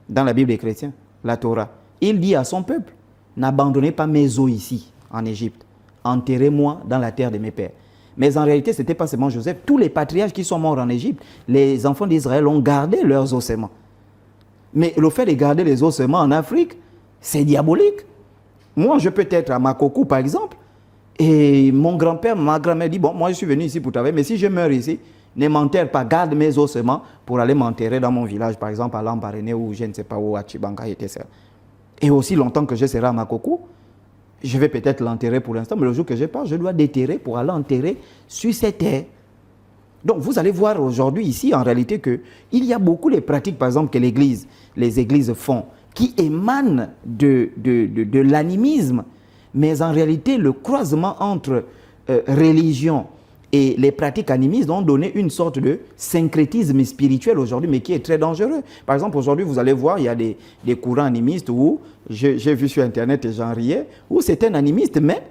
dans la Bible des chrétiens, la Torah, il dit à son peuple, n'abandonnez pas mes os ici, en Égypte. Enterrez-moi dans la terre de mes pères. Mais en réalité, ce n'était pas seulement Joseph. Tous les patriarches qui sont morts en Égypte, les enfants d'Israël ont gardé leurs ossements. Mais le fait de garder les ossements en Afrique, c'est diabolique. Moi, je peux être à Makoko, par exemple, et mon grand-père, ma grand-mère dit, bon, moi, je suis venu ici pour travailler, mais si je meurs ici, ne m'enterre pas, garde mes ossements pour aller m'enterrer dans mon village, par exemple, à Lambaréné ou je ne sais pas où, à Chibanga, etc. Et aussi longtemps que je serai à Makoko, je vais peut-être l'enterrer pour l'instant, mais le jour que je pars, je dois déterrer pour aller enterrer sur cette terre. Donc, vous allez voir aujourd'hui ici, en réalité, qu'il y a beaucoup de pratiques, par exemple, que les églises font, qui émanent de l'animisme, mais en réalité, le croisement entre religion et les pratiques animistes ont donné une sorte de syncrétisme spirituel aujourd'hui, mais qui est très dangereux. Par exemple, aujourd'hui, vous allez voir, il y a des courants animistes où, j'ai vu sur Internet et j'en riais, où c'est un animiste, mais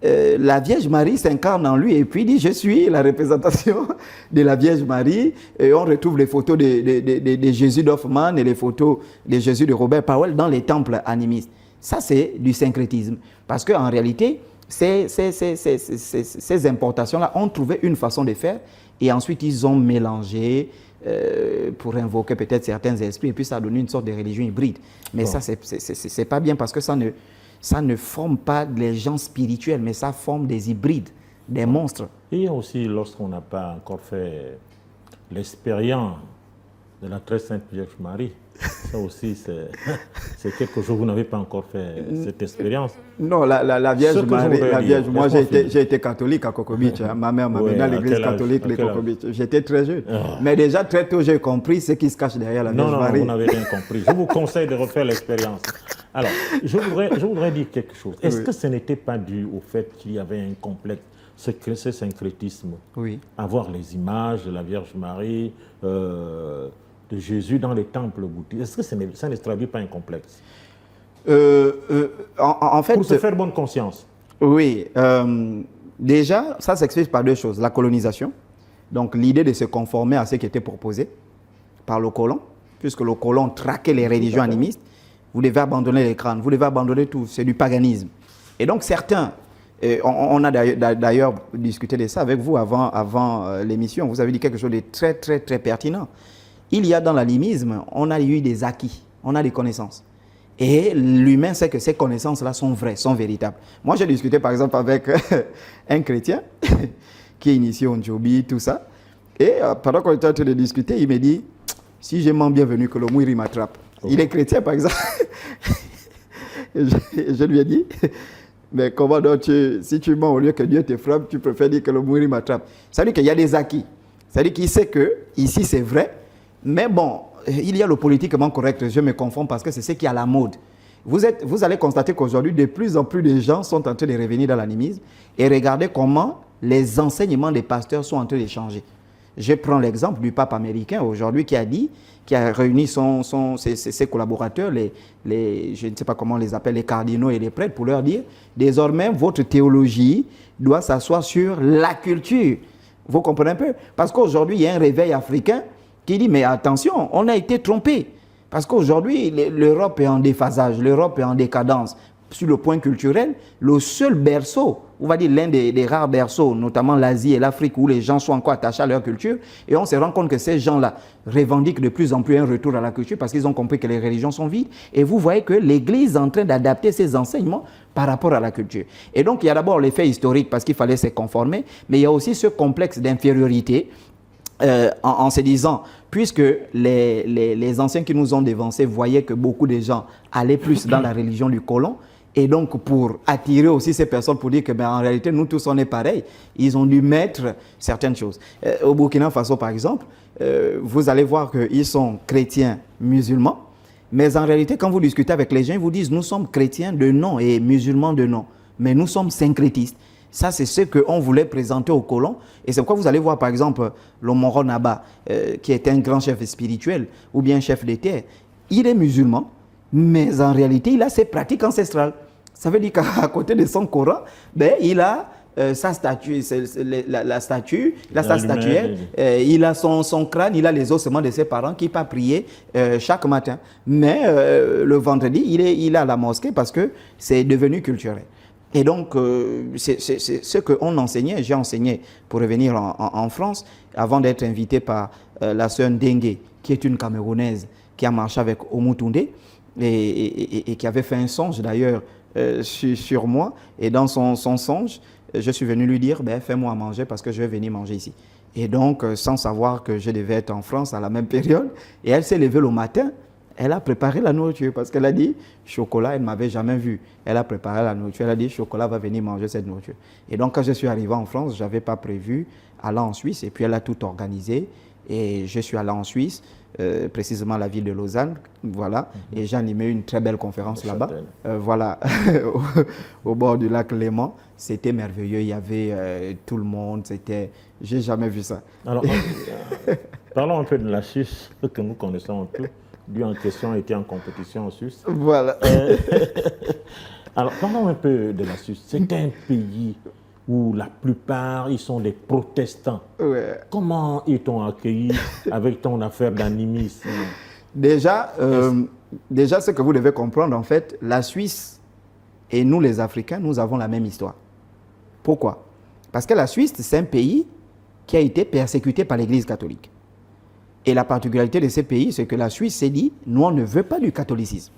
la Vierge Marie s'incarne en lui et puis dit « Je suis la représentation de la Vierge Marie ». Et on retrouve les photos de Jésus d'Hoffmann et les photos de Jésus de Robert Powell dans les temples animistes. Ça, c'est du syncrétisme. Parce qu'en réalité, ces importations-là ont trouvé une façon de faire et ensuite ils ont mélangé pour invoquer peut-être certains esprits et puis ça a donné une sorte de religion hybride. Mais ça, c'est pas bien parce que ça ne forme pas les gens spirituels, mais ça forme des hybrides, des monstres. Et aussi, lorsqu'on n'a pas encore fait l'expérience de la très sainte Vierge Marie, ça aussi, c'est quelque chose, vous n'avez pas encore fait cette expérience. Non, la Vierge Marie, moi j'ai été catholique à Coco Beach. Ma mère m'a mené à l'église catholique de Coco Beach. J'étais très jeune. Mais déjà très tôt, j'ai compris ce qui se cache derrière la Vierge Marie. Non, vous n'avez rien compris. Je vous conseille de refaire l'expérience. Alors, je voudrais dire quelque chose. Est-ce que ce n'était pas dû au fait qu'il y avait un complexe, ce syncrétisme, avoir les images de la Vierge Marie, de Jésus dans les temples bouddhistes? Est-ce que ça ne traduit pas un complexe? En fait, pour se faire bonne conscience. Oui. Déjà, ça s'explique par deux choses. La colonisation, donc l'idée de se conformer à ce qui était proposé par le colon, puisque le colon traquait les religions animistes. Vous devez abandonner les crânes, vous devez abandonner tout. C'est du paganisme. Et donc certains, on a d'ailleurs discuté de ça avec vous avant l'émission, vous avez dit quelque chose de très, très, très pertinent. Il y a dans l'animisme, on a eu des acquis, on a des connaissances. Et l'humain sait que ces connaissances-là sont vraies, sont véritables. Moi, j'ai discuté par exemple avec un chrétien qui est initié au Njobi, tout ça. Et pendant qu'on était en train de discuter, il me dit, si j'ai mens bienvenu, que le mouiri m'attrape. Il est chrétien, par exemple. Et je lui ai dit, mais comment donc, si tu mens au lieu que Dieu te frappe, tu préfères dire que le mouiri m'attrape. Ça veut dire qu'il y a des acquis. Ça veut dire qu'il sait que ici c'est vrai, mais bon, il y a le politiquement correct, je me confonds parce que c'est ce qui est à la mode. Vous allez constater qu'aujourd'hui, de plus en plus de gens sont en train de revenir dans l'animisme et regardez comment les enseignements des pasteurs sont en train de changer. Je prends l'exemple du pape américain aujourd'hui qui a réuni ses collaborateurs, je ne sais pas comment on les appelle, les cardinaux et les prêtres, pour leur dire, désormais, votre théologie doit s'asseoir sur la culture. Vous comprenez un peu? Parce qu'aujourd'hui, il y a un réveil africain qui dit, mais attention, on a été trompé. Parce qu'aujourd'hui, l'Europe est en déphasage, l'Europe est en décadence. Sur le point culturel, le seul berceau, on va dire l'un des rares berceaux, notamment l'Asie et l'Afrique, où les gens sont encore attachés à leur culture, et on se rend compte que ces gens-là revendiquent de plus en plus un retour à la culture parce qu'ils ont compris que les religions sont vides, et vous voyez que l'Église est en train d'adapter ses enseignements par rapport à la culture. Et donc, il y a d'abord l'effet historique parce qu'il fallait se conformer, mais il y a aussi ce complexe d'infériorité en se disant, puisque les anciens qui nous ont dévancés voyaient que beaucoup de gens allaient plus dans la religion du colon, et donc pour attirer aussi ces personnes pour dire que ben, en réalité nous tous on est pareils, ils ont dû mettre certaines choses. Au Burkina Faso par exemple, vous allez voir qu'ils sont chrétiens musulmans, mais en réalité quand vous discutez avec les gens, ils vous disent nous sommes chrétiens de nom et musulmans de nom, mais nous sommes syncrétistes. Ça, c'est ce qu'on voulait présenter aux colons. Et c'est pourquoi vous allez voir, par exemple, le Moro Naba, qui est un grand chef spirituel ou bien chef d'État. Il est musulman, mais en réalité, il a ses pratiques ancestrales. Ça veut dire qu'à côté de son Coran, ben, il a sa statue, la statue, il a sa statuette, il a son crâne, il a les ossements de ses parents qui part prier chaque matin. Mais le vendredi, il est à la mosquée parce que c'est devenu culturel. Et donc, c'est ce qu'on enseignait, j'ai enseigné pour revenir en France, avant d'être invité par la sœur Ndengue, qui est une Camerounaise, qui a marché avec Omutunde, et qui avait fait un songe d'ailleurs sur moi. Et dans son songe, je suis venu lui dire, ben, fais-moi à manger parce que je vais venir manger ici. Et donc, sans savoir que je devais être en France à la même période, et elle s'est levée le matin. Elle a préparé la nourriture parce qu'elle a dit chocolat, elle ne m'avait jamais vu. Elle a préparé la nourriture, elle a dit chocolat va venir manger cette nourriture. Et donc quand je suis arrivé en France, je n'avais pas prévu aller en Suisse et puis elle a tout organisé et je suis allé en Suisse, précisément à la ville de Lausanne, voilà, et j'ai animé une très belle conférence là-bas, voilà, au bord du lac Léman. C'était merveilleux, il y avait tout le monde, j'ai jamais vu ça. Alors, parlons un peu de la Suisse que nous connaissons tous. Lui en question était en compétition en Suisse. Voilà. Alors, parlons un peu de la Suisse. C'est un pays où la plupart, ils sont des protestants. Ouais. Comment ils t'ont accueilli avec ton affaire d'animisme? Déjà, ce que vous devez comprendre, en fait, la Suisse et nous, les Africains, nous avons la même histoire. Pourquoi? Parce que la Suisse, c'est un pays qui a été persécuté par l'Église catholique. Et la particularité de ces pays, c'est que la Suisse s'est dit, nous, on ne veut pas du catholicisme.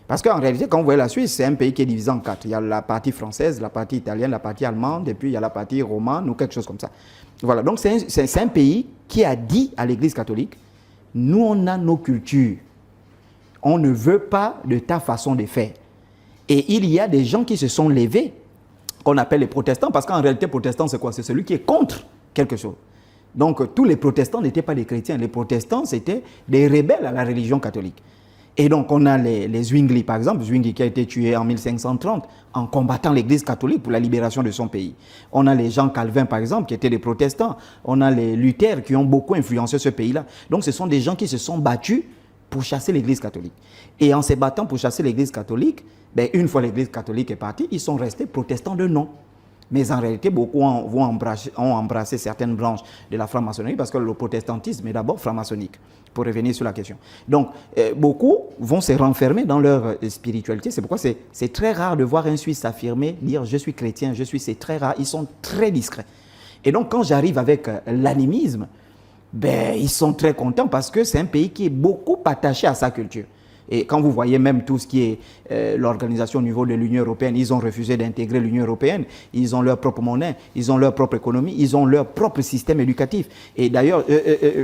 Parce qu'en réalité, quand vous voyez la Suisse, c'est un pays qui est divisé en quatre. Il y a la partie française, la partie italienne, la partie allemande, et puis il y a la partie romane ou quelque chose comme ça. Voilà, donc c'est un pays qui a dit à l'Église catholique, nous, on a nos cultures. On ne veut pas de ta façon de faire. Et il y a des gens qui se sont levés, qu'on appelle les protestants, parce qu'en réalité, protestant, c'est quoi? C'est celui qui est contre quelque chose. Donc, tous les protestants n'étaient pas des chrétiens. Les protestants, c'était des rebelles à la religion catholique. Et donc, on a les Zwingli, par exemple. Zwingli qui a été tué en 1530 en combattant l'Église catholique pour la libération de son pays. On a les Jean Calvin, par exemple, qui étaient des protestants. On a les Luther qui ont beaucoup influencé ce pays-là. Donc, ce sont des gens qui se sont battus pour chasser l'Église catholique. Et en se battant pour chasser l'Église catholique, ben, une fois l'Église catholique est partie, ils sont restés protestants de nom. Mais en réalité, beaucoup ont embrassé certaines branches de la franc-maçonnerie parce que le protestantisme est d'abord franc-maçonnique, pour revenir sur la question. Donc, beaucoup vont se renfermer dans leur spiritualité. C'est pourquoi c'est très rare de voir un Suisse s'affirmer, dire « je suis chrétien, c'est très rare ». Ils sont très discrets. Et donc, quand j'arrive avec l'animisme, ben, ils sont très contents parce que c'est un pays qui est beaucoup attaché à sa culture. Et quand vous voyez même tout ce qui est l'organisation au niveau de l'Union européenne, ils ont refusé d'intégrer l'Union européenne. Ils ont leur propre monnaie, ils ont leur propre économie, ils ont leur propre système éducatif. Et d'ailleurs,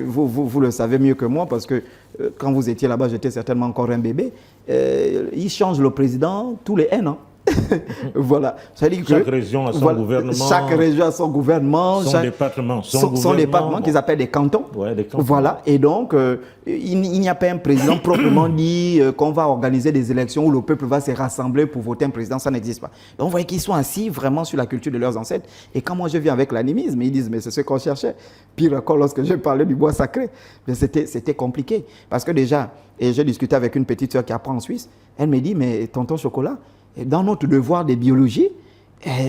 vous le savez mieux que moi, parce que quand vous étiez là-bas, j'étais certainement encore un bébé. Ils changent le président tous les 1 an. Voilà. Chaque région a son gouvernement. Chaque région a son gouvernement. Son département. Son département qu'ils appellent des cantons. Ouais, des cantons. Voilà. Et donc, il n'y a pas un président proprement dit qu'on va organiser des élections où le peuple va se rassembler pour voter un président. Ça n'existe pas. Donc, vous voyez qu'ils sont assis vraiment sur la culture de leurs ancêtres. Et quand moi je viens avec l'animisme, ils disent, mais c'est ce qu'on cherchait. Pire encore, lorsque je parlais du bois sacré, c'était compliqué. Parce que déjà, et j'ai discuté avec une petite soeur qui apprend en Suisse, elle me dit, mais tonton Chocolat, dans notre devoir de biologie,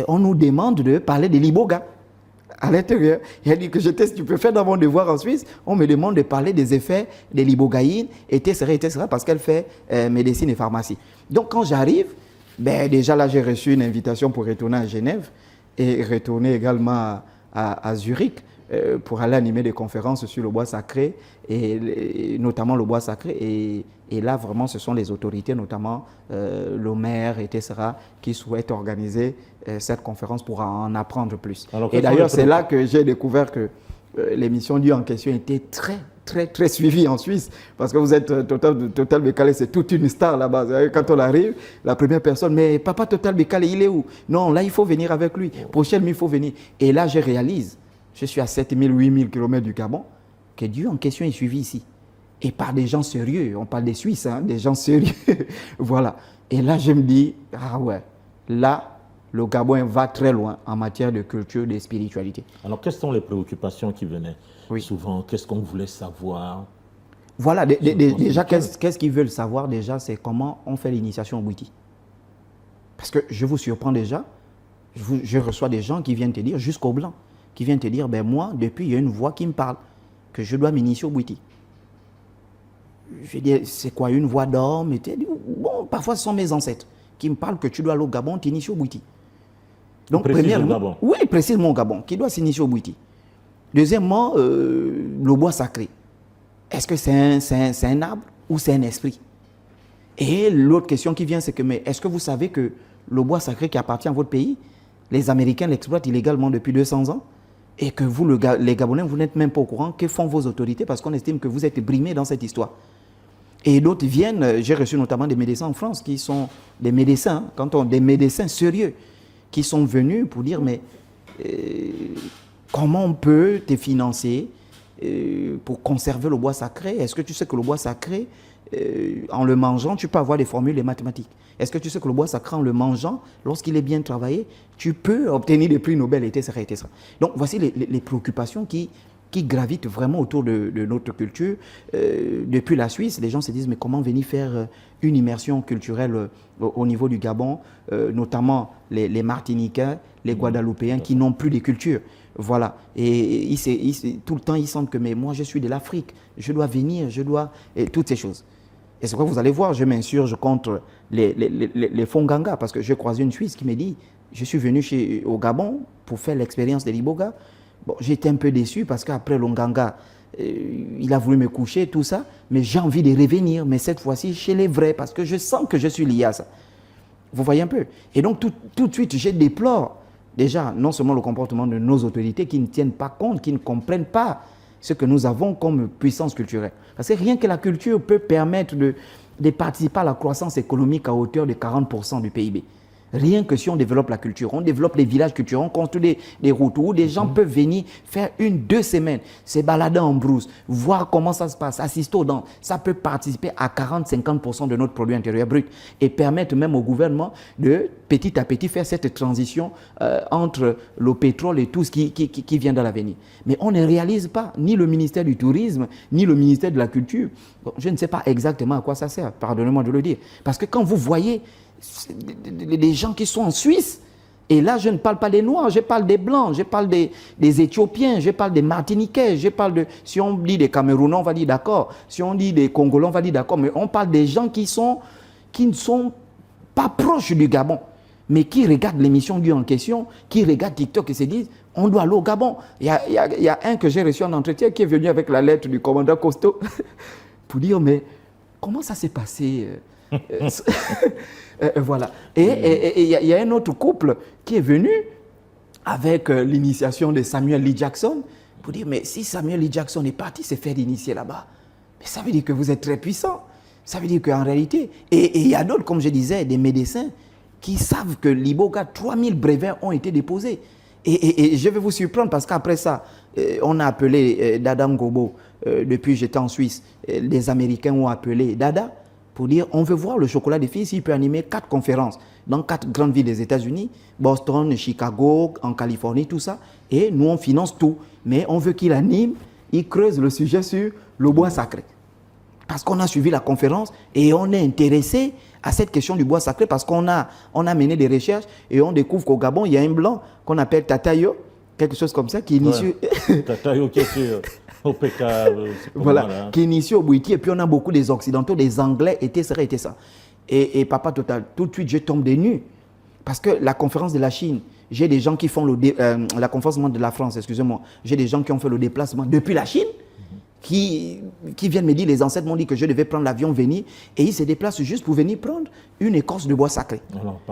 on nous demande de parler de l'iboga à l'intérieur. Elle dit que j'étais stupéfait dans mon devoir en Suisse. On me demande de parler des effets de l'ibogaïne, etc., parce qu'elle fait médecine et pharmacie. Donc quand j'arrive, déjà là j'ai reçu une invitation pour retourner à Genève et retourner également à Zurich pour aller animer des conférences sur le bois sacré, et notamment le bois sacré. Et là, vraiment, ce sont les autorités, notamment le maire, etc., qui souhaitent organiser cette conférence pour en apprendre plus. Alors, et d'ailleurs, c'est là que j'ai découvert que l'émission Dieu en question était très suivie en Suisse, parce que vous êtes Total Bekale, c'est toute une star là-bas. Quand on arrive, la première personne, mais papa Total Bekale, il est où? Non, là, il faut venir avec lui. Prochainement, il faut venir. Et là, je réalise, je suis à 7000, 8000 km du Gabon, que Dieu en question est suivi ici. Et par des gens sérieux, on parle des Suisses, hein, des gens sérieux. Voilà. Et là, je me dis, ah ouais, là, le Gabon va très loin en matière de culture, de spiritualité. Alors, quelles sont les préoccupations qui venaient souvent? Qu'est-ce qu'on voulait savoir? Voilà, déjà, qu'est-ce qu'ils veulent savoir déjà, c'est comment on fait l'initiation au Bwiti. Parce que je vous surprends déjà, je reçois des gens qui viennent te dire, jusqu'au blanc, qui viennent te dire, moi, depuis, il y a une voix qui me parle, que je dois m'initier au Bwiti. Je dis, c'est quoi une voix d'homme? Bon, parfois ce sont mes ancêtres qui me parlent que tu dois aller au Gabon, t'initier au Bwiti. Donc, premièrement, oui, précisément au Gabon, qui doit s'initier au Bwiti. Deuxièmement, le bois sacré. Est-ce que c'est un arbre ou c'est un esprit? Et l'autre question qui vient, c'est que, mais est-ce que vous savez que le bois sacré qui appartient à votre pays, les Américains l'exploitent illégalement depuis 200 ans? Et que vous, les Gabonais, vous n'êtes même pas au courant. Que font vos autorités? Parce qu'on estime que vous êtes brimés dans cette histoire. Et d'autres viennent, j'ai reçu notamment des médecins en France qui sont des médecins, des médecins sérieux, qui sont venus pour dire, mais comment on peut te financer pour conserver le bois sacré? Est-ce que tu sais que le bois sacré, en le mangeant, tu peux avoir des formules de mathématiques? Est-ce que tu sais que le bois sacré, en le mangeant, lorsqu'il est bien travaillé, tu peux obtenir des prix Nobel, etc. Donc, voici les préoccupations qui gravitent vraiment autour de notre culture. Depuis la Suisse, les gens se disent, mais comment venir faire une immersion culturelle au niveau du Gabon, notamment les Martiniquais, les Guadeloupéens qui n'ont plus de culture. Voilà. Et tout le temps, ils sentent que, mais moi, je suis de l'Afrique, je dois venir, et toutes ces choses. Et c'est vrai, vous allez voir, je m'insurge contre les Fonganga, parce que j'ai croisé une Suisse qui me dit, je suis venu au Gabon pour faire l'expérience de l'iboga. Bon, j'étais un peu déçu parce qu'après l'Onganga, il a voulu me coucher, tout ça, mais j'ai envie de revenir, mais cette fois-ci chez les vrais, parce que je sens que je suis lié à ça. Vous voyez un peu? Et donc, tout de suite, je déplore déjà, non seulement le comportement de nos autorités qui ne tiennent pas compte, qui ne comprennent pas ce que nous avons comme puissance culturelle. Parce que rien que la culture peut permettre de participer à la croissance économique à hauteur de 40% du PIB. Rien que si on développe la culture, on développe les villages culturels, on construit des routes où des gens peuvent venir faire 1-2 semaines, se balader en brousse, voir comment ça se passe, assister aux danses. Ça peut participer à 40-50% de notre produit intérieur brut et permettre même au gouvernement de petit à petit faire cette transition entre le pétrole et tout ce qui vient dans l'avenir. Mais on ne réalise pas, ni le ministère du Tourisme, ni le ministère de la Culture. Bon, je ne sais pas exactement à quoi ça sert, pardonnez-moi de le dire. Parce que quand vous voyez les gens qui sont en Suisse, et là je ne parle pas des Noirs, je parle des Blancs, je parle des Éthiopiens, je parle des Martiniquais, je parle de, si on dit des Camerounais, on va dire d'accord, si on dit des Congolais, on va dire d'accord, mais on parle des gens qui ne sont pas proches du Gabon, mais qui regardent l'émission Dieu en question, qui regardent TikTok et se disent, on doit aller au Gabon. Il y a un que j'ai reçu en entretien qui est venu avec la lettre du commandant Costaud pour dire, mais comment ça s'est passé voilà. Et il y a un autre couple qui est venu avec l'initiation de Samuel Lee Jackson pour dire, mais si Samuel Lee Jackson est parti se faire initier là-bas, mais ça veut dire que vous êtes très puissant. Ça veut dire qu'en réalité, et il y a d'autres, comme je disais, des médecins qui savent que l'Iboga, 3000 brevets ont été déposés. Et je vais vous surprendre parce qu'après ça, on a appelé Dada Ngobo, depuis que j'étais en Suisse, les Américains ont appelé Dada pour dire on veut voir le chocolat des filles s'il peut animer 4 conférences dans 4 grandes villes des États-Unis, Boston, Chicago, en Californie, tout ça. Et nous, on finance tout. Mais on veut qu'il anime, il creuse le sujet sur le bois sacré. Parce qu'on a suivi la conférence et on est intéressé à cette question du bois sacré parce qu'on a mené des recherches et on découvre qu'au Gabon, il y a un blanc qu'on appelle Tatayo, quelque chose comme ça, qui initie... Ouais. Tatayo qui est sur OPK. Voilà, qui initie au Bouiti. Et puis on a beaucoup des Occidentaux, des Anglais, et ça. Et Papa Total, tout de suite, je tombe des nues. Parce que la conférence de la Chine, j'ai des gens qui font la conférence de la France, excusez-moi, j'ai des gens qui ont fait le déplacement depuis la Chine, qui viennent me dire, les ancêtres m'ont dit que je devais prendre l'avion, venir, et ils se déplacent juste pour venir prendre une écorce de bois sacré.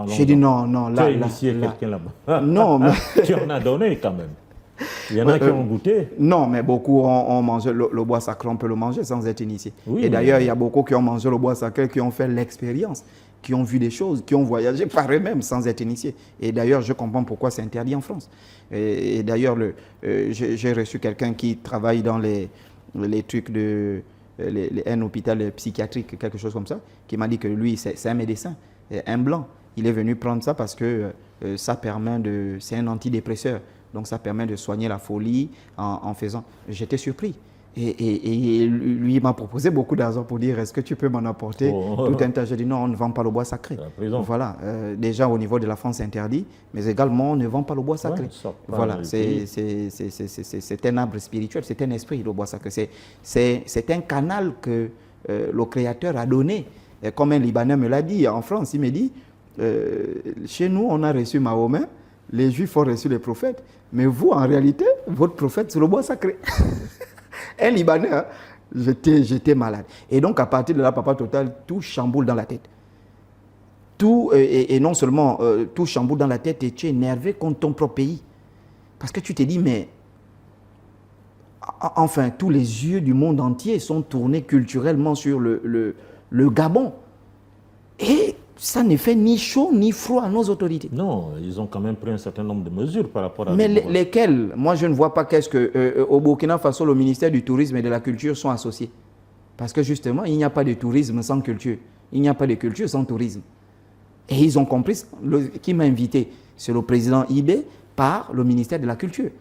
J'ai dit non, là. Tu as initié quelqu'un là-bas. Non, mais... Tu en as donné quand même. Il y en a qui ont goûté. Non, mais beaucoup ont mangé le bois sacré, on peut le manger sans être initié. Oui, et d'ailleurs, il y a beaucoup qui ont mangé le bois sacré, qui ont fait l'expérience, qui ont vu des choses, qui ont voyagé par eux-mêmes sans être initiés. Et d'ailleurs, je comprends pourquoi c'est interdit en France. Et d'ailleurs, j'ai reçu quelqu'un qui travaille dans les trucs un hôpital psychiatrique, quelque chose comme ça, qui m'a dit que lui, c'est un médecin, un blanc. Il est venu prendre ça parce que ça permet c'est un antidépresseur. Donc ça permet de soigner la folie en faisant. J'étais surpris. Et lui m'a proposé beaucoup d'argent pour dire, est-ce que tu peux m'en apporter tout un tas. J'ai dit non, on ne vend pas le bois sacré. Voilà, déjà au niveau de la France c'est interdit, mais également on ne vend pas le bois sacré. Voilà, c'est un arbre spirituel, c'est un esprit, le bois sacré. C'est un canal que le Créateur a donné. Et comme un Libanais me l'a dit en France, il me dit, chez nous on a reçu Mahomet, les Juifs ont reçu les prophètes, mais vous en réalité, votre prophète c'est le bois sacré. Un Libanais, hein, j'étais malade. Et donc, à partir de là, Papa Total, tout chamboule dans la tête. Tout, et non seulement tout chamboule dans la tête, et tu es énervé contre ton propre pays. Parce que tu te dis, mais... Enfin, tous les yeux du monde entier sont tournés culturellement sur le Gabon. Et ça ne fait ni chaud ni froid à nos autorités. Non, ils ont quand même pris un certain nombre de mesures par rapport à... Mais lesquelles? Moi, je ne vois pas qu'est-ce que... au Burkina Faso, le ministère du Tourisme et de la Culture sont associés. Parce que justement, il n'y a pas de tourisme sans culture. Il n'y a pas de culture sans tourisme. Et ils ont compris, qui m'a invité, c'est le président Ibé, par le ministère de la Culture.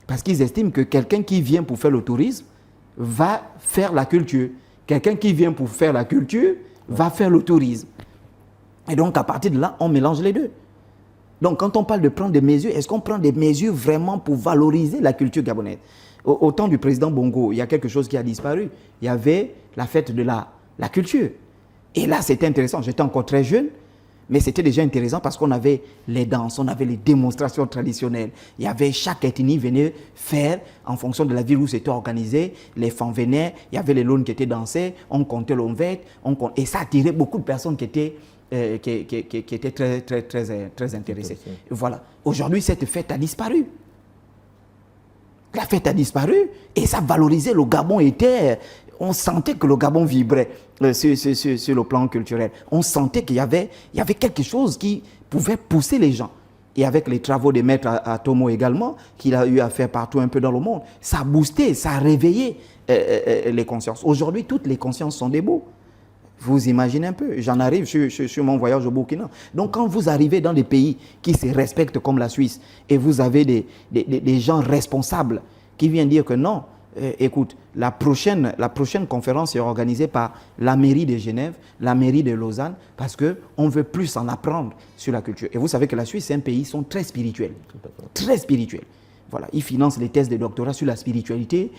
Parce qu'ils estiment que quelqu'un qui vient pour faire le tourisme va faire la culture. Quelqu'un qui vient pour faire la culture va faire le tourisme. Et donc, à partir de là, on mélange les deux. Donc, quand on parle de prendre des mesures, est-ce qu'on prend des mesures vraiment pour valoriser la culture gabonaise? Au temps du président Bongo, il y a quelque chose qui a disparu. Il y avait la fête de la culture. Et là, c'était intéressant. J'étais encore très jeune, mais c'était déjà intéressant parce qu'on avait les danses, on avait les démonstrations traditionnelles. Il y avait chaque ethnie venait faire, en fonction de la ville où c'était organisé, les femmes venaient, il y avait les launes qui étaient dansées, on comptait l'onvette, et ça attirait beaucoup de personnes qui étaient très intéressés. Voilà. Aujourd'hui, cette fête a disparu. La fête a disparu et ça valorisait le Gabon. On sentait que le Gabon vibrait sur le plan culturel. On sentait qu'il y avait quelque chose qui pouvait pousser les gens. Et avec les travaux des maîtres à Tomo également, qu'il a eu à faire partout un peu dans le monde, ça a boosté, ça a réveillé les consciences. Aujourd'hui, toutes les consciences sont debout. Vous imaginez un peu, j'en arrive sur mon voyage au Burkina. Donc quand vous arrivez dans des pays qui se respectent comme la Suisse et vous avez des gens responsables qui viennent dire que non, écoute, la prochaine conférence est organisée par la mairie de Genève, la mairie de Lausanne, parce qu'on veut plus en apprendre sur la culture. Et vous savez que la Suisse, c'est un pays, ils sont très spirituels. Très spirituels. Voilà, ils financent les thèses de doctorat sur la spiritualité.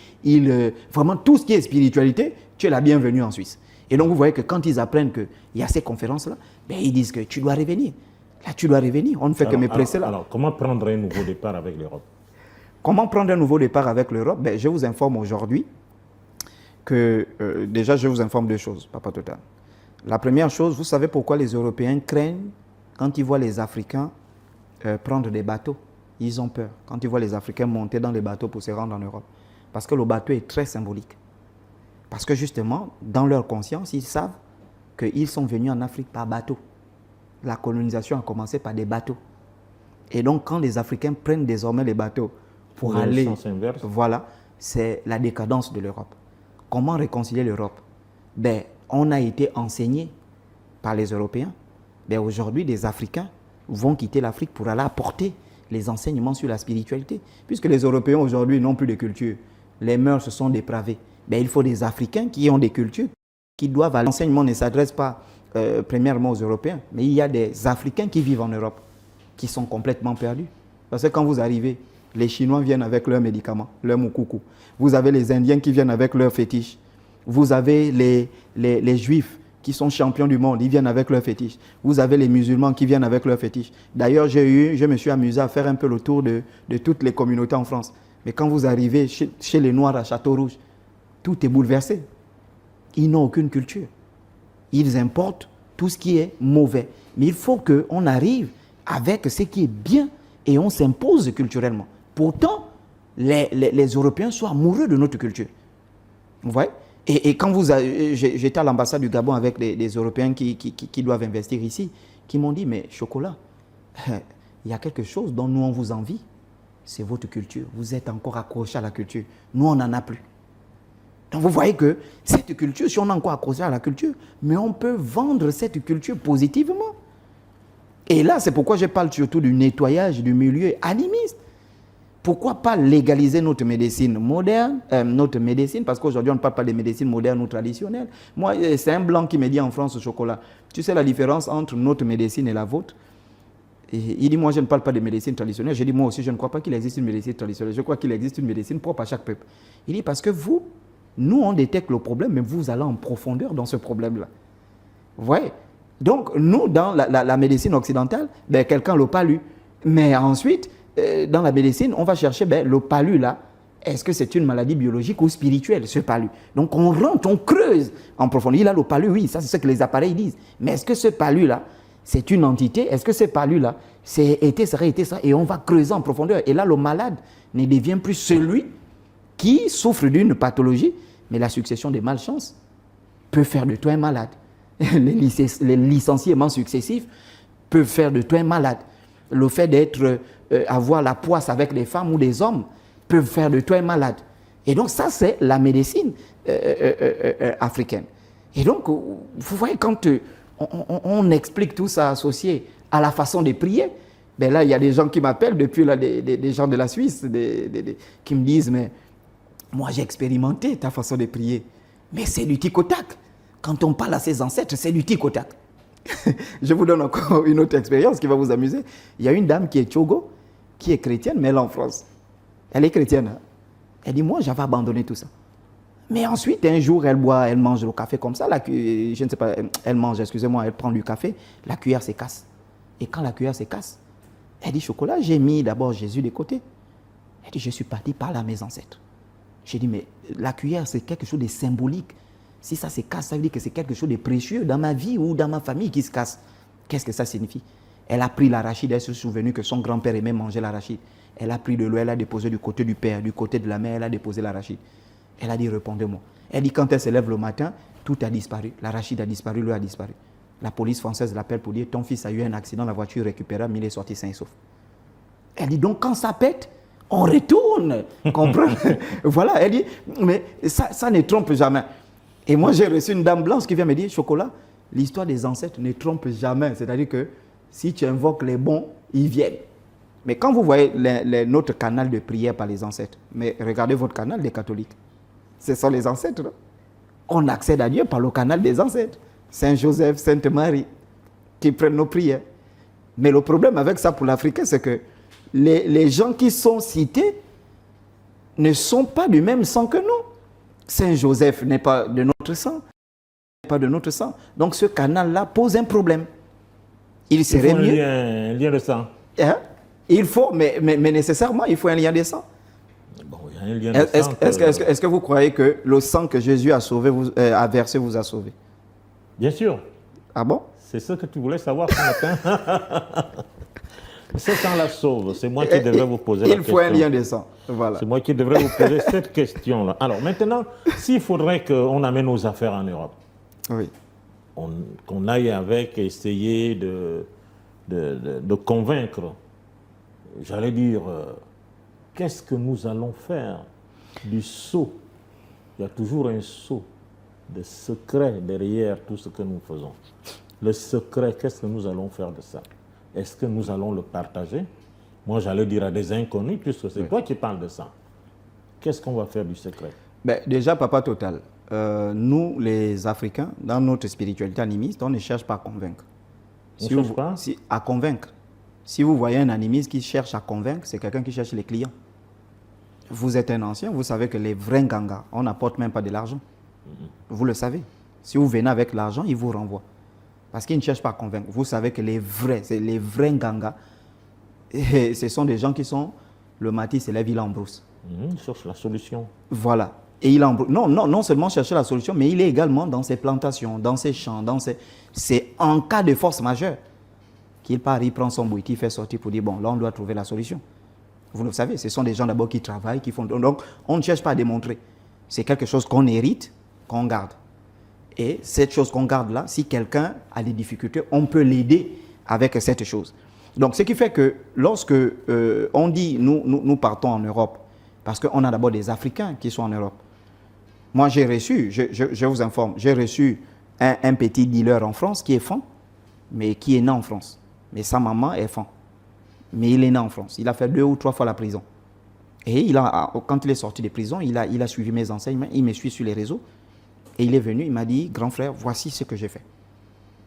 Vraiment, tout ce qui est spiritualité, tu es la bienvenue en Suisse. Et donc, vous voyez que quand ils apprennent qu'il y a ces conférences-là, ben, ils disent que tu dois revenir. Là, tu dois revenir. On ne fait que me presser là. Alors, comment prendre un nouveau départ avec l'Europe? Comment prendre un nouveau départ avec l'Europe? Ben, je vous informe aujourd'hui que, déjà, je vous informe deux choses, Papa Total. La première chose, vous savez pourquoi les Européens craignent quand ils voient les Africains prendre des bateaux. Ils ont peur quand ils voient les Africains monter dans les bateaux pour se rendre en Europe. Parce que le bateau est très symbolique. Parce que justement, dans leur conscience, ils savent qu'ils sont venus en Afrique par bateau. La colonisation a commencé par des bateaux. Et donc, quand les Africains prennent désormais les bateaux pour aller... Voilà, c'est la décadence de l'Europe. Comment réconcilier l'Europe? Ben, on a été enseigné par les Européens. Ben, aujourd'hui, les Africains vont quitter l'Afrique pour aller apporter les enseignements sur la spiritualité. Puisque les Européens aujourd'hui n'ont plus de culture. Les mœurs se sont dépravées. Ben, il faut des Africains qui ont des cultures, qui doivent... L'enseignement ne s'adresse pas premièrement aux Européens, mais il y a des Africains qui vivent en Europe, qui sont complètement perdus. Parce que quand vous arrivez, les Chinois viennent avec leurs médicaments, leurs moukoukou. Vous avez les Indiens qui viennent avec leurs fétiches. Vous avez les Juifs qui sont champions du monde, ils viennent avec leurs fétiches. Vous avez les musulmans qui viennent avec leurs fétiches. D'ailleurs, je me suis amusé à faire un peu le tour de toutes les communautés en France. Mais quand vous arrivez chez les Noirs à Château-Rouge, tout est bouleversé. Ils n'ont aucune culture. Ils importent tout ce qui est mauvais. Mais il faut qu'on arrive avec ce qui est bien et on s'impose culturellement. Pourtant, les Européens sont amoureux de notre culture. Vous voyez? Et quand j'étais à l'ambassade du Gabon avec des Européens qui doivent investir ici, qui m'ont dit, mais Chocolat, il y a quelque chose dont nous on vous envie, c'est votre culture. Vous êtes encore accroché à la culture. Nous, on n'en a plus. Donc vous voyez que cette culture, si on est encore accroché à la culture, mais on peut vendre cette culture positivement. Et là, c'est pourquoi je parle surtout du nettoyage du milieu animiste. Pourquoi pas légaliser notre médecine moderne, parce qu'aujourd'hui, on ne parle pas de médecine moderne ou traditionnelle. Moi, c'est un blanc qui me dit en France, Chocolat, tu sais la différence entre notre médecine et la vôtre? Et il dit, moi, je ne parle pas de médecine traditionnelle. Je dis, moi aussi, je ne crois pas qu'il existe une médecine traditionnelle. Je crois qu'il existe une médecine propre à chaque peuple. Il dit, parce que nous, on détecte le problème, mais vous allez en profondeur dans ce problème-là. Vous voyez? Donc, nous, dans la médecine occidentale, ben, quelqu'un l'a pas lu. Mais ensuite, dans la médecine, on va chercher le palu là. Est-ce que c'est une maladie biologique ou spirituelle, ce palu? Donc, on rentre, on creuse en profondeur. Il a le palu, oui, ça c'est ce que les appareils disent. Mais est-ce que ce palu là, c'est une entité? Est-ce que ce palu là, c'est ça? Et on va creuser en profondeur. Et là, le malade ne devient plus celui qui souffre d'une pathologie, mais la succession des malchances peut faire de toi un malade. Les licenciements successifs peuvent faire de toi un malade. Le fait avoir la poisse avec des femmes ou des hommes peuvent faire de toi un malade. Et donc ça, c'est la médecine africaine. Et donc, vous voyez, quand on explique tout ça associé à la façon de prier, ben là, il y a des gens qui m'appellent depuis là, des gens de la Suisse, qui me disent, mais moi, j'ai expérimenté ta façon de prier, mais c'est du tic au tac. Quand on parle à ses ancêtres, c'est du tic au tac. Je vous donne encore une autre expérience qui va vous amuser. Il y a une dame qui est Tchogo, qui est chrétienne, mais elle est en France. Elle est chrétienne. Elle dit, moi, j'avais abandonné tout ça. Mais ensuite, un jour, elle mange le café comme ça. Je ne sais pas, elle mange, excusez-moi, elle prend du café, la cuillère se casse. Et quand la cuillère se casse, elle dit, Chocolat, j'ai mis d'abord Jésus de côté. Elle dit, je suis parti parler à mes ancêtres. J'ai dit, mais la cuillère, c'est quelque chose de symbolique. Si ça se casse, ça veut dire que c'est quelque chose de précieux dans ma vie ou dans ma famille qui se casse. Qu'est-ce que ça signifie? Elle a pris l'arachide, elle s'est souvenue que son grand-père aimait manger l'arachide. Elle a pris de l'eau, elle a déposé du côté du père, du côté de la mère, elle a déposé l'arachide. Elle a dit, répondez-moi. Elle dit, quand elle se lève le matin, tout a disparu. L'arachide a disparu, l'eau a disparu. La police française l'appelle pour dire, ton fils a eu un accident, la voiture récupérable, mais il est sorti sain et sauf. Elle dit, donc quand ça pète, on retourne. Comprends? Voilà, elle dit, mais ça ne trompe jamais. Et moi, j'ai reçu une dame blanche qui vient me dire, Chocolat, l'histoire des ancêtres ne trompe jamais. C'est-à-dire que si tu invoques les bons, ils viennent. Mais quand vous voyez notre canal de prière par les ancêtres, mais regardez votre canal des catholiques. Ce sont les ancêtres. Non? On accède à Dieu par le canal des ancêtres. Saint Joseph, Sainte Marie, qui prennent nos prières. Mais le problème avec ça pour l'Africain, c'est que les gens qui sont cités ne sont pas du même sang que nous. Saint Joseph n'est pas de notre sang. Donc ce canal-là pose un problème. Il serait mieux. Un lien de sang. Hein? Il faut, mais nécessairement, il faut un lien de sang. Bon, un lien de sang. Est-ce que vous croyez que le sang que Jésus a, a versé vous a sauvé? Bien sûr. Ah bon? C'est ce que tu voulais savoir ce matin. Ce sang la sauve. C'est moi qui devrais vous poser la question. Il faut un lien de sang. Voilà. C'est moi qui devrais vous poser cette question-là. Alors maintenant, s'il faudrait qu'on amène nos affaires en Europe, oui, qu'on aille avec, essayer de convaincre, j'allais dire, qu'est-ce que nous allons faire du sceau? Il y a toujours un sceau de secret derrière tout ce que nous faisons. Le secret, qu'est-ce que nous allons faire de ça? Est-ce que nous allons le partager? Moi, j'allais dire à des inconnus, puisque c'est toi qui parles de ça. Qu'est-ce qu'on va faire du secret? Ben, déjà, Papa Total, nous, les Africains, dans notre spiritualité animiste, on ne cherche pas à convaincre. À convaincre. Si vous voyez un animiste qui cherche à convaincre, c'est quelqu'un qui cherche les clients. Vous êtes un ancien, vous savez que les vrais gangas, on n'apporte même pas de l'argent. Vous le savez. Si vous venez avec l'argent, ils vous renvoient. Parce qu'ils ne cherchent pas à convaincre. Vous savez que les vrais gangas, ce sont des gens qui sont, le matin, c'est la ville en brousse. Ils cherchent la solution. Voilà. Et il non seulement chercher la solution, mais il est également dans ses plantations, dans ses champs, c'est en cas de force majeure qu'il part, il prend son bouillie, il fait sortir pour dire, bon, là, on doit trouver la solution. Vous le savez, ce sont des gens d'abord qui travaillent, qui font... Donc, on ne cherche pas à démontrer. C'est quelque chose qu'on hérite, qu'on garde. Et cette chose qu'on garde là, si quelqu'un a des difficultés, on peut l'aider avec cette chose. Donc, ce qui fait que lorsque on dit, nous partons en Europe, parce qu'on a d'abord des Africains qui sont en Europe. Moi, j'ai reçu, je vous informe, j'ai reçu un petit dealer en France qui est fan, mais qui est né en France. Mais sa maman est fan. Mais il est né en France. Il a fait 2 ou 3 fois la prison. Et quand il est sorti de prison, il a suivi mes enseignements, il me suit sur les réseaux. Et il est venu, il m'a dit, grand frère, voici ce que j'ai fait.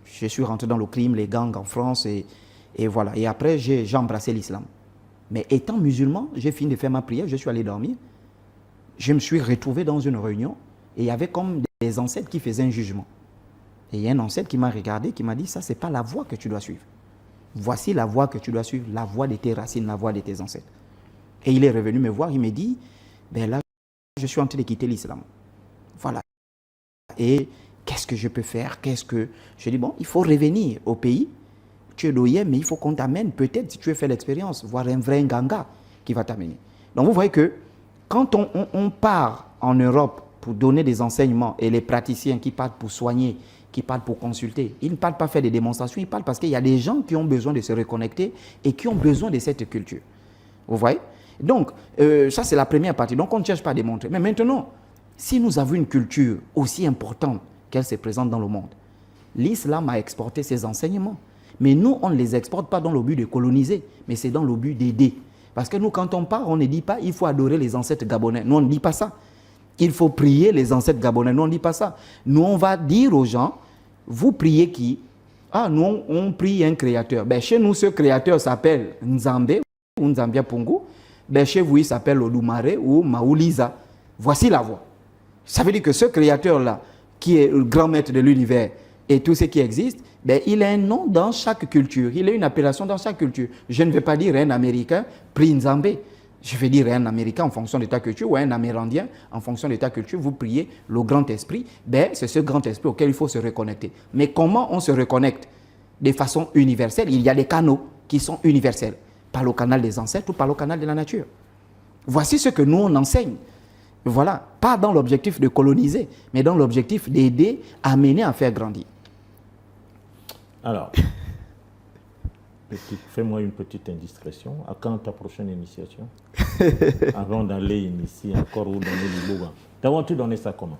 Je suis rentré dans le crime, les gangs en France, et voilà. Et après, j'ai embrassé l'islam. Mais étant musulman, j'ai fini de faire ma prière, je suis allé dormir. Je me suis retrouvé dans une réunion, et il y avait comme des ancêtres qui faisaient un jugement. Et il y a un ancêtre qui m'a regardé, qui m'a dit, ça, ce n'est pas la voie que tu dois suivre. Voici la voie que tu dois suivre, la voie de tes racines, la voie de tes ancêtres. Et il est revenu me voir, il me dit, ben là, je suis en train de quitter l'islam. Voilà. Et qu'est-ce que je peux faire? Je dis, bon, il faut revenir au pays. Tu es d'Oyem, mais il faut qu'on t'amène, peut-être, si tu veux faire l'expérience, voir un vrai Nganga qui va t'amener. Donc, vous voyez que quand on part en Europe pour donner des enseignements, et les praticiens qui partent pour soigner, qui parlent pour consulter, ils ne parlent pas faire des démonstrations, ils parlent parce qu'il y a des gens qui ont besoin de se reconnecter et qui ont besoin de cette culture. Vous voyez? Donc, ça, c'est la première partie. Donc, on ne cherche pas à démontrer. Mais maintenant, si nous avons une culture aussi importante qu'elle se présente dans le monde, l'islam a exporté ses enseignements. Mais nous, on ne les exporte pas dans le but de coloniser, mais c'est dans le but d'aider. Parce que nous, quand on part, on ne dit pas « il faut adorer les ancêtres gabonais ». Nous, on ne dit pas ça. Il faut prier les ancêtres gabonais. Nous, on ne dit pas ça. Nous, on va dire aux gens « vous priez qui ?» Ah, nous, on prie un créateur. Ben, chez nous, ce créateur s'appelle Nzambe ou Nzambia Pongo. Ben, chez vous, il s'appelle Odumare ou Maouliza. Voici la voie. Ça veut dire que ce créateur-là, qui est le grand maître de l'univers et tout ce qui existe, ben, il a un nom dans chaque culture. Il a une appellation dans chaque culture. Je ne vais pas dire un Américain, prie Nzambe. Je vais dire un Américain en fonction de ta culture ou un Amérindien en fonction de ta culture. Vous priez le grand esprit. Ben, c'est ce grand esprit auquel il faut se reconnecter. Mais comment on se reconnecte? De façon universelle. Il y a des canaux qui sont universels. Par le canal des ancêtres ou par le canal de la nature. Voici ce que nous, on enseigne. Voilà. Pas dans l'objectif de coloniser, mais dans l'objectif d'aider, à amener, à faire grandir. Alors, fais-moi une petite indiscrétion. À quand ta prochaine initiation? Avant d'aller initier encore ou donner l'iboga. T'as-tu donné ça comment?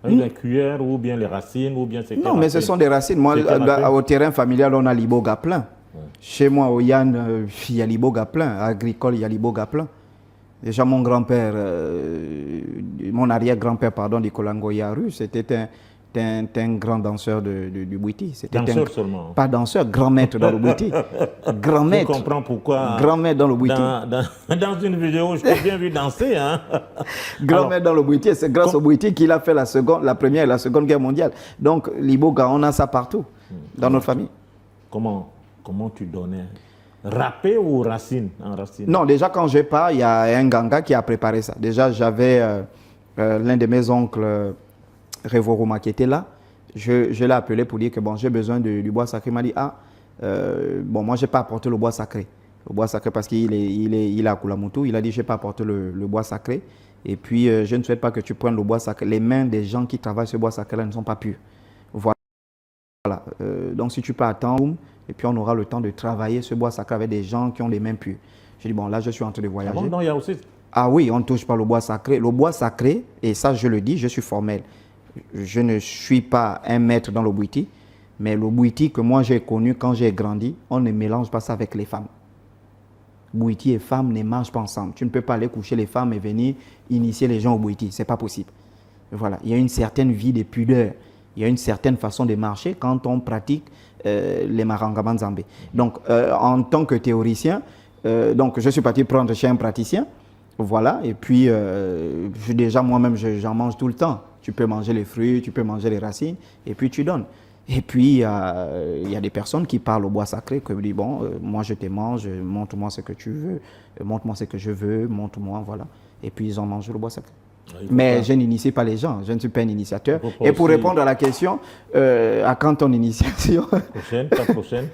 Avec la cuillère ou bien les racines ou bien c'est... Non, mais ce sont des racines. Moi, au terrain familial, on a l'iboga plein. Ouais. Chez moi, au Yann, il y a l'iboga plein. Agricole, il y a l'iboga plein. Déjà, mon grand-père, mon arrière-grand-père, pardon, du Kolango Yaru, c'était un grand danseur du Bouiti. Danseur seulement. Pas danseur, grand maître dans le Bouiti. Grand maître. Je comprends pourquoi. Grand maître dans le Bouiti. Dans une vidéo, je t'ai bien vu danser. Hein? Grand maître dans le Bouiti. C'est grâce au Bouiti qu'il a fait la Première et la Seconde Guerre mondiale. Donc, l'iboga, on a ça partout, dans notre famille. Comment tu donnais Râpé ou racine en racine? Non, déjà quand je pars, il y a un ganga qui a préparé ça. Déjà, j'avais l'un de mes oncles, Révoruma, qui était là. Je l'ai appelé pour dire que bon, j'ai besoin du bois sacré. Il m'a dit, bon, moi, je n'ai pas apporté le bois sacré. Le bois sacré parce qu'il est à Kulamutu. Il a dit, je n'ai pas apporté le bois sacré. Et puis, je ne souhaite pas que tu prennes le bois sacré. Les mains des gens qui travaillent ce bois sacré-là ne sont pas pures. Voilà. Donc, si tu peux attendre, et puis on aura le temps de travailler ce bois sacré avec des gens qui ont les mains pures. Je dis, bon, là, je suis en train de voyager. Ah bon, non, il y a aussi... Ah oui, on ne touche pas le bois sacré. Le bois sacré, et ça, je le dis, je suis formel. Je ne suis pas un maître dans le bouiti, mais le bouiti que moi j'ai connu quand j'ai grandi, on ne mélange pas ça avec les femmes. Bouiti et femmes ne marchent pas ensemble. Tu ne peux pas aller coucher les femmes et venir initier les gens au bouiti. Ce n'est pas possible. Voilà. Il y a une certaine vie de pudeur. Il y a une certaine façon de marcher quand on pratique les marangaman zambé. Donc, en tant que théoricien, donc je suis parti prendre chez un praticien. Voilà. Et puis, déjà moi-même, j'en mange tout le temps. Tu peux manger les fruits, tu peux manger les racines, et puis tu donnes. Et puis, il y a des personnes qui parlent au bois sacré, qui me disent, bon, moi je te mange, montre-moi ce que tu veux, montre-moi ce que je veux, montre-moi, voilà. Et puis, ils ont mangé le bois sacré. Mais je n'initie pas les gens, je ne suis pas un initiateur. Et pour répondre à la question, à quand ton initiation? La prochaine.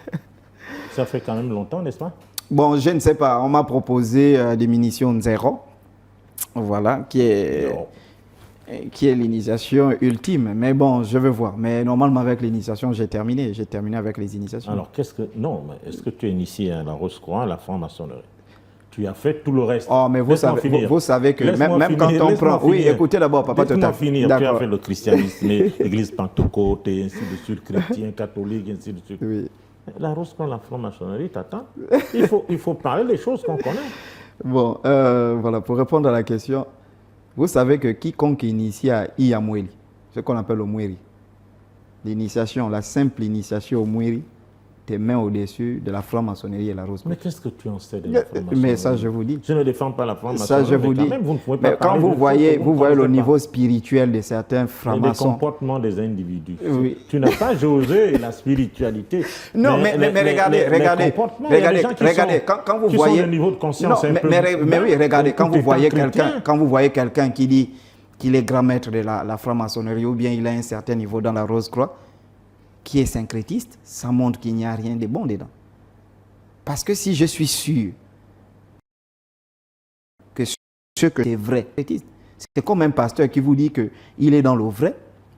Ça fait quand même longtemps, n'est-ce pas? Bon, je ne sais pas. On m'a proposé des munitions zéro, voilà, qui est l'initiation ultime. Mais bon, je veux voir. Mais normalement, avec l'initiation, j'ai terminé. J'ai terminé avec les initiations. Alors, non, mais est-ce que tu es initié à la Rose-Croix, à la franc-maçonnerie? Tu as fait tout le reste. Oh, mais vous savez que même quand on prend... Oui, écoutez d'abord, papa Total. Laisse-moi finir. Tu as fait le christianisme, l'église pentecôte, et ainsi de suite, chrétien, catholique, ainsi de suite. Oui. La Rose-Croix, la franc-maçonnerie, t'attends. Il faut parler des choses qu'on connaît. Bon, voilà, pour répondre à la question, vous savez que quiconque est initié à Iyamweli, ce qu'on appelle le Mweri, l'initiation, la simple initiation au Mweri, tes mains au-dessus de la franc-maçonnerie et la rose. Mais qu'est-ce que tu en sais de la franc-maçonnerie? Mais ça, je vous dis. Je ne défends pas la franc-maçonnerie. Ça, je vous dis. Même, vous ne pouvez pas quand vous voyez le niveau spirituel de certains francs-maçons. Le comportement des individus. Oui. Tu n'as pas josé la spiritualité. Non, mais regardez. Quand vous voyez le niveau de conscience un peu. Mais oui, regardez, quand vous voyez quelqu'un qui dit qu'il est grand maître de la franc-maçonnerie ou bien il a un certain niveau dans la Rose-Croix, qui est syncrétiste, ça montre qu'il n'y a rien de bon dedans. Parce que si je suis sûr que ce que c'est vrai, c'est comme un pasteur qui vous dit qu'il est dans le vrai,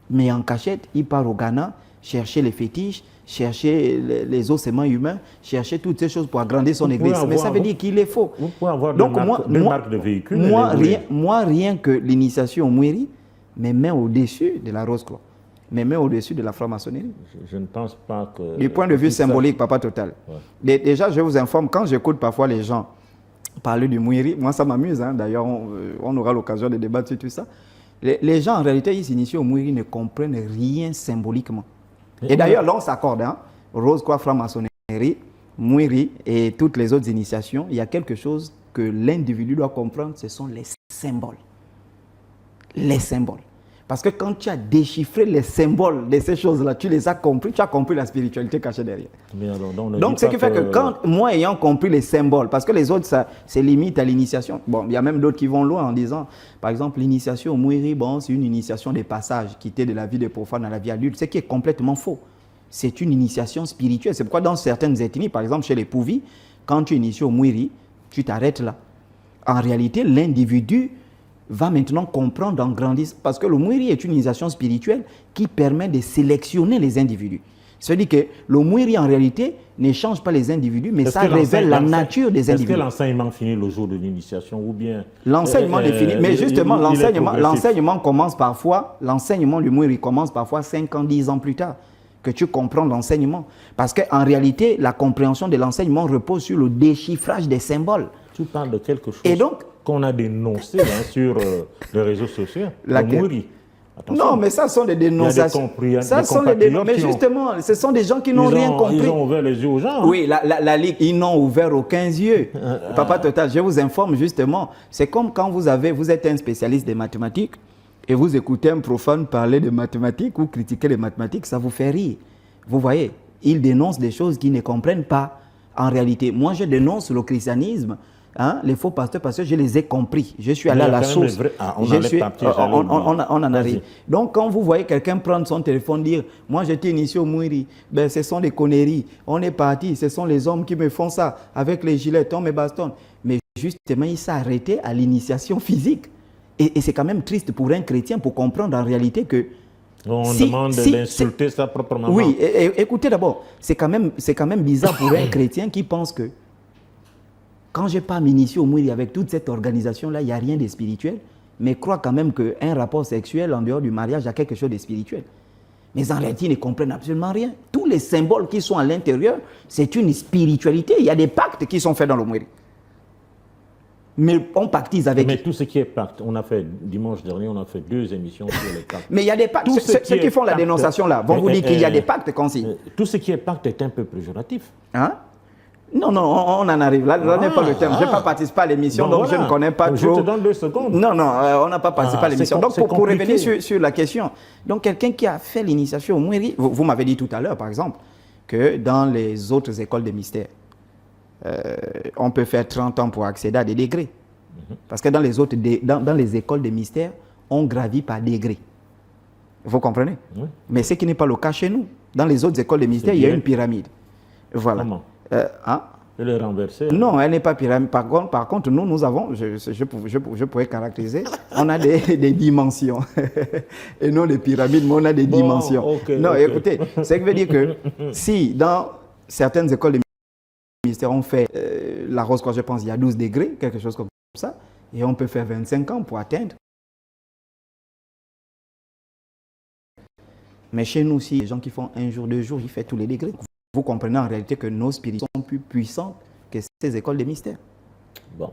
mais en cachette, il part au Ghana chercher les fétiches, chercher les ossements humains, chercher toutes ces choses pour agrandir son église. Mais ça veut dire qu'il est faux. Vous pouvez avoir des marques de véhicules. Moi, rien que l'initiation au Mweri, me met au-dessus de la Rose-Croix. Mais même au-dessus de la franc-maçonnerie. Je ne pense pas que... Du point de vue symbolique, papa Total. Ouais. Déjà, je vous informe, quand j'écoute parfois les gens parler du Mweri, moi ça m'amuse, hein, d'ailleurs on aura l'occasion de débattre sur tout ça. Les gens, en réalité, ils s'initient au Mweri, ne comprennent rien symboliquement. Et d'ailleurs, là on s'accorde, hein, Rose-Croix, franc-maçonnerie, Mweri et toutes les autres initiations, il y a quelque chose que l'individu doit comprendre, ce sont les symboles. Les symboles. Parce que quand tu as déchiffré les symboles de ces choses-là, tu les as compris, tu as compris la spiritualité cachée derrière. Donc, ce qui fait que quand moi ayant compris les symboles, parce que les autres, ça c'est limite à l'initiation. Bon, il y a même d'autres qui vont loin en disant, par exemple, l'initiation au Mweri, bon, c'est une initiation des passages, quitter de la vie des profanes à la vie adulte, ce qui est complètement faux. C'est une initiation spirituelle. C'est pourquoi dans certaines ethnies, par exemple chez les Pouvis, quand tu inities au Mweri, tu t'arrêtes là. En réalité, l'individu va maintenant comprendre en grandissant, parce que le Mweri est une initiation spirituelle qui permet de sélectionner les individus. C'est-à-dire que le Mweri, en réalité, ne change pas les individus, mais ça révèle la nature des individus. Est-ce que l'enseignement finit le jour de l'initiation ou bien... L'enseignement est fini, mais justement, l'enseignement commence parfois, l'enseignement du Mweri commence parfois 5 ans, 10 ans plus tard, que tu comprends l'enseignement. Parce qu'en réalité, la compréhension de l'enseignement repose sur le déchiffrage des symboles. Tu parles de quelque chose qu'on a dénoncé sur les réseaux sociaux, le Mweri. Attention. Non, mais ça sont des dénonciations. Mais justement, ce sont des gens qui n'ont rien compris. Ils ont ouvert les yeux aux gens. Hein. Oui, la Ligue, ils n'ont ouvert aucun yeux. Papa Total, je vous informe justement. C'est comme quand vous êtes un spécialiste des mathématiques et vous écoutez un profane parler de mathématiques ou critiquer les mathématiques, ça vous fait rire. Vous voyez, ils dénoncent des choses qu'ils ne comprennent pas. En réalité, moi, je dénonce le christianisme, hein, les faux pasteurs, parce que je les ai compris. Je suis allé à la source. On en arrive. Donc, quand vous voyez quelqu'un prendre son téléphone, dire « Moi, j'étais initié au Mouiri, ben, ce sont des conneries. On est parti, ce sont les hommes qui me font ça, avec les gilets, on me bastonne. » Mais justement, il s'est arrêté à l'initiation physique. Et c'est quand même triste pour un chrétien pour comprendre en réalité que on demande d'insulter sa propre maman. Oui, écoutez d'abord, c'est quand même bizarre pour un chrétien qui pense que quand je n'ai pas m'initier au Mouiri avec toute cette organisation-là, il n'y a rien de spirituel, mais croit quand même qu'un rapport sexuel en dehors du mariage a quelque chose de spirituel. Mais en réalité, ils ne comprennent absolument rien. Tous les symboles qui sont à l'intérieur, c'est une spiritualité. Il y a des pactes qui sont faits dans le Mouiri. Mais on pactise avec... Mais tout ce qui est pacte, on a fait, dimanche dernier, on a fait 2 émissions sur les pactes. Mais il y a des pactes, ceux qui font la dénonciation là, vont vous dire qu'il y a des pactes concis. Tout ce qui est pacte est un peu péjoratif. Hein? Non, on en arrive. Là n'est pas le thème. Je n'ai pas participé à l'émission, donc voilà. Je ne connais pas trop. Je te donne 2 secondes. Non, on n'a pas participé à l'émission. Donc, pour revenir sur la question, donc quelqu'un qui a fait l'initiation au Mouiri, vous m'avez dit tout à l'heure, par exemple, que dans les autres écoles de mystère, on peut faire 30 ans pour accéder à des degrés. Parce que dans les écoles de mystère, on gravit par degrés. Vous comprenez? Mais ce qui n'est pas le cas chez nous. Dans les autres écoles de mystère, il y a une pyramide. Voilà. Comment? Hein? Elle est renversée. Non, elle n'est pas pyramide. Par contre, nous avons, je pourrais caractériser, on a des dimensions. Et non des pyramides, mais on a des dimensions. Écoutez, ce qui veut dire que si dans certaines écoles de mystère, on fait la rose, quoi, je pense, il y a 12 degrés, quelque chose comme ça, et on peut faire 25 ans pour atteindre. Mais chez nous aussi, les gens qui font 1 jour, 2 jours, ils font tous les degrés. Vous comprenez en réalité que nos spirites sont plus puissants que ces écoles de mystère. Bon.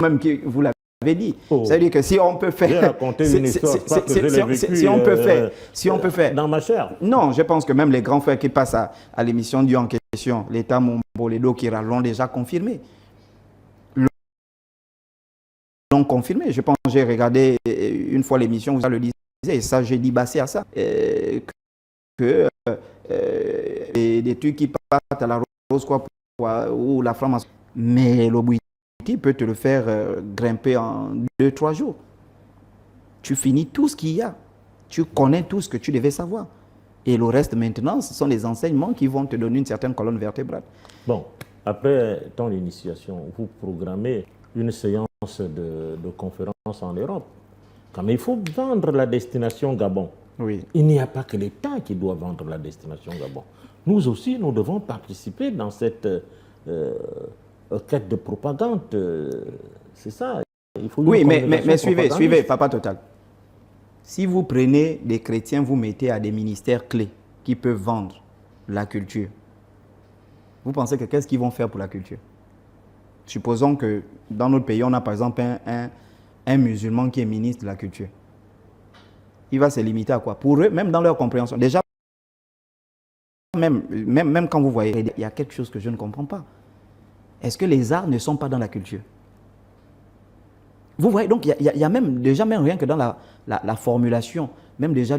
Même que vous l'avez dit. Ça veut dire que si on peut faire... J'ai raconté une histoire, si on peut faire... Dans ma chair. Non, je pense que même les grands frères qui passent à l'émission Dieu en question, l'État Momboledo qui l'ont déjà confirmé. L'ont confirmé. Je pense que j'ai regardé une fois l'émission, vous le disiez, et ça, j'ai dit basé à ça. Que des trucs qui partent à la rose, quoi, ou la flamme. Mais l'Obuiti peut te le faire grimper en 2-3 jours. Tu finis tout ce qu'il y a. Tu connais tout ce que tu devais savoir. Et le reste, maintenant, ce sont les enseignements qui vont te donner une certaine colonne vertébrale. Bon, après ton initiation, vous programmez une séance de conférence en Europe. Comme il faut vendre la destination Gabon. Oui. Il n'y a pas que l'État qui doit vendre la destination Gabon. Nous aussi, nous devons participer dans cette quête de propagande. C'est ça. Il faut mais suivez, Papa Total. Si vous prenez des chrétiens, vous mettez à des ministères clés qui peuvent vendre la culture, vous pensez que qu'est-ce qu'ils vont faire pour la culture? Supposons que dans notre pays, on a par exemple un musulman qui est ministre de la culture. Il va se limiter à quoi? Pour eux, même dans leur compréhension. Déjà, même quand vous voyez, il y a quelque chose que je ne comprends pas. Est-ce que les arts ne sont pas dans la culture? Vous voyez, donc il y a même rien que dans la formulation, même déjà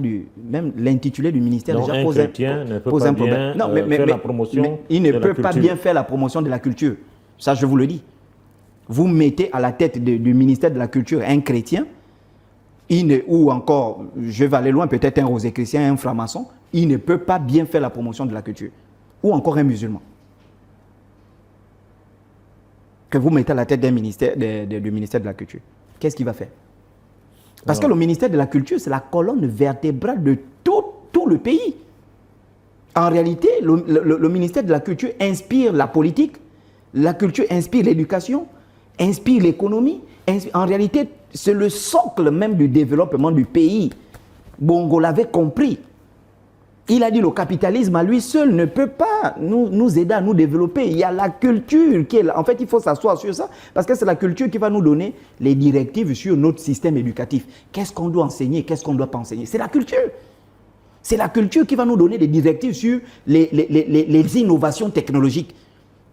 l'intitulé du ministère donc déjà pose un problème. Non, mais la promotion il ne peut pas bien faire la promotion de la culture. Ça, je vous le dis. Vous mettez à la tête du ministère de la Culture un chrétien, ou encore, je vais aller loin, peut-être un rosicrucien, un franc-maçon, il ne peut pas bien faire la promotion de la culture. Ou encore un musulman. Que vous mettez à la tête du ministère de la Culture. Qu'est-ce qu'il va faire? Parce que le ministère de la Culture, c'est la colonne vertébrale de tout le pays. En réalité, le ministère de la Culture inspire la politique, la culture inspire l'éducation, inspire l'économie. En réalité, c'est le socle même du développement du pays. Bongo l'avait compris. Il a dit le capitalisme à lui seul ne peut pas nous aider à nous développer. Il y a la culture qui est là. En fait, il faut s'asseoir sur ça parce que c'est la culture qui va nous donner les directives sur notre système éducatif. Qu'est-ce qu'on doit enseigner, qu'est-ce qu'on ne doit pas enseigner? C'est la culture. C'est la culture qui va nous donner des directives sur les innovations technologiques.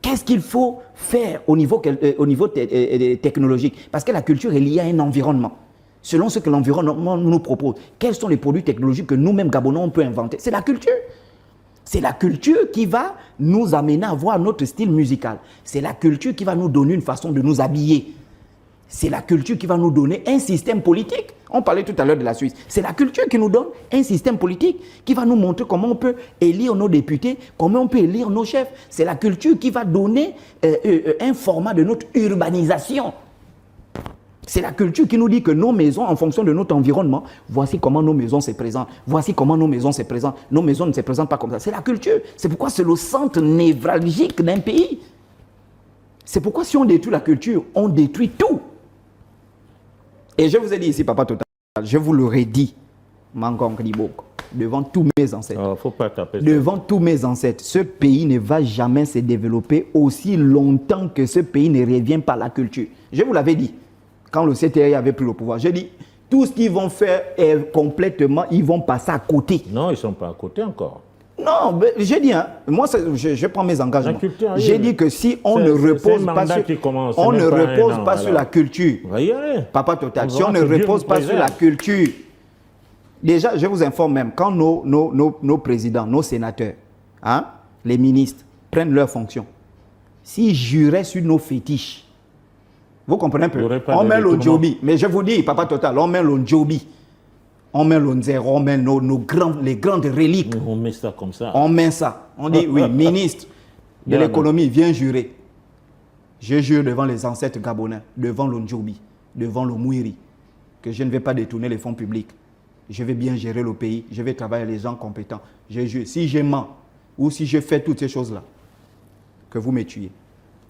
Qu'est-ce qu'il faut faire au niveau technologique? Parce que la culture est liée à un environnement. Selon ce que l'environnement nous propose, quels sont les produits technologiques que nous-mêmes, Gabonais, on peut inventer? C'est la culture. C'est la culture qui va nous amener à voir notre style musical. C'est la culture qui va nous donner une façon de nous habiller. C'est la culture qui va nous donner un système politique. On parlait tout à l'heure de la Suisse. C'est la culture qui nous donne un système politique qui va nous montrer comment on peut élire nos députés, comment on peut élire nos chefs. C'est la culture qui va donner un format de notre urbanisation. C'est la culture qui nous dit que nos maisons, en fonction de notre environnement, voici comment nos maisons se présentent. Voici comment nos maisons se présentent. Nos maisons ne se présentent pas comme ça. C'est la culture. C'est pourquoi c'est le centre névralgique d'un pays. C'est pourquoi si on détruit la culture, on détruit tout. Et je vous ai dit ici, Papa Total, je vous l'aurais dit, Mangong Riboko, devant tous mes ancêtres. Faut pas taper devant tous mes ancêtres, ce pays ne va jamais se développer aussi longtemps que ce pays ne revient par la culture. Je vous l'avais dit, quand le CTI avait pris le pouvoir, j'ai dit, tout ce qu'ils vont faire est complètement, ils vont passer à côté. Non, ils ne sont pas à côté encore. Non, j'ai dit, hein, moi je prends mes engagements. J'ai dit que si on ne repose pas sur, la culture, Papa Total, si on ne repose pas sur la culture, déjà je vous informe même, quand nos présidents, nos sénateurs, hein, les ministres prennent leurs fonctions, s'ils juraient sur nos fétiches, vous comprenez un peu, on met l'Ondjobi, mais je vous dis, Papa Total, on met l'Ondjobi. On met l'Onzero, on met les grandes reliques. On met ça comme ça. On met ça. On dit, oui, ministre de l'économie, viens jurer. Je jure devant les ancêtres gabonais, devant l'Ondjobi, devant le Mouiri, que je ne vais pas détourner les fonds publics. Je vais bien gérer le pays. Je vais travailler avec les gens compétents. Je jure, si je mens ou si je fais toutes ces choses-là, que vous me tuez.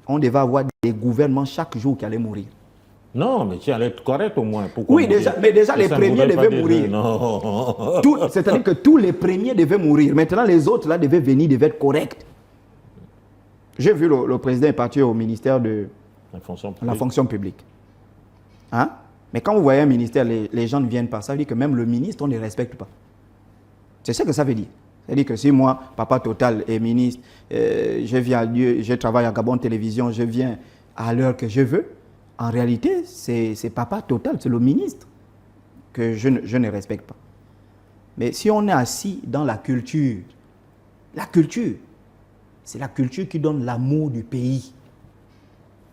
On devait avoir des gouvernements chaque jour qui allaient mourir. Non, mais tu allais être correct au moins. Oui, mais déjà les premiers devaient mourir. C'est-à-dire que tous les premiers devaient mourir. Maintenant, les autres là devaient venir, devaient être corrects. J'ai vu le président est parti au ministère de la fonction publique. Hein? Mais quand vous voyez un ministère, les gens ne viennent pas. Ça veut dire que même le ministre, on ne le respecte pas. C'est ce que ça veut dire. C'est-à-dire que si moi, Papa Total est ministre, je travaille à Gabon Télévision, je viens à l'heure que je veux, en réalité, c'est Papa Total, c'est le ministre que je ne respecte pas. Mais si on est assis dans la culture, c'est la culture qui donne l'amour du pays.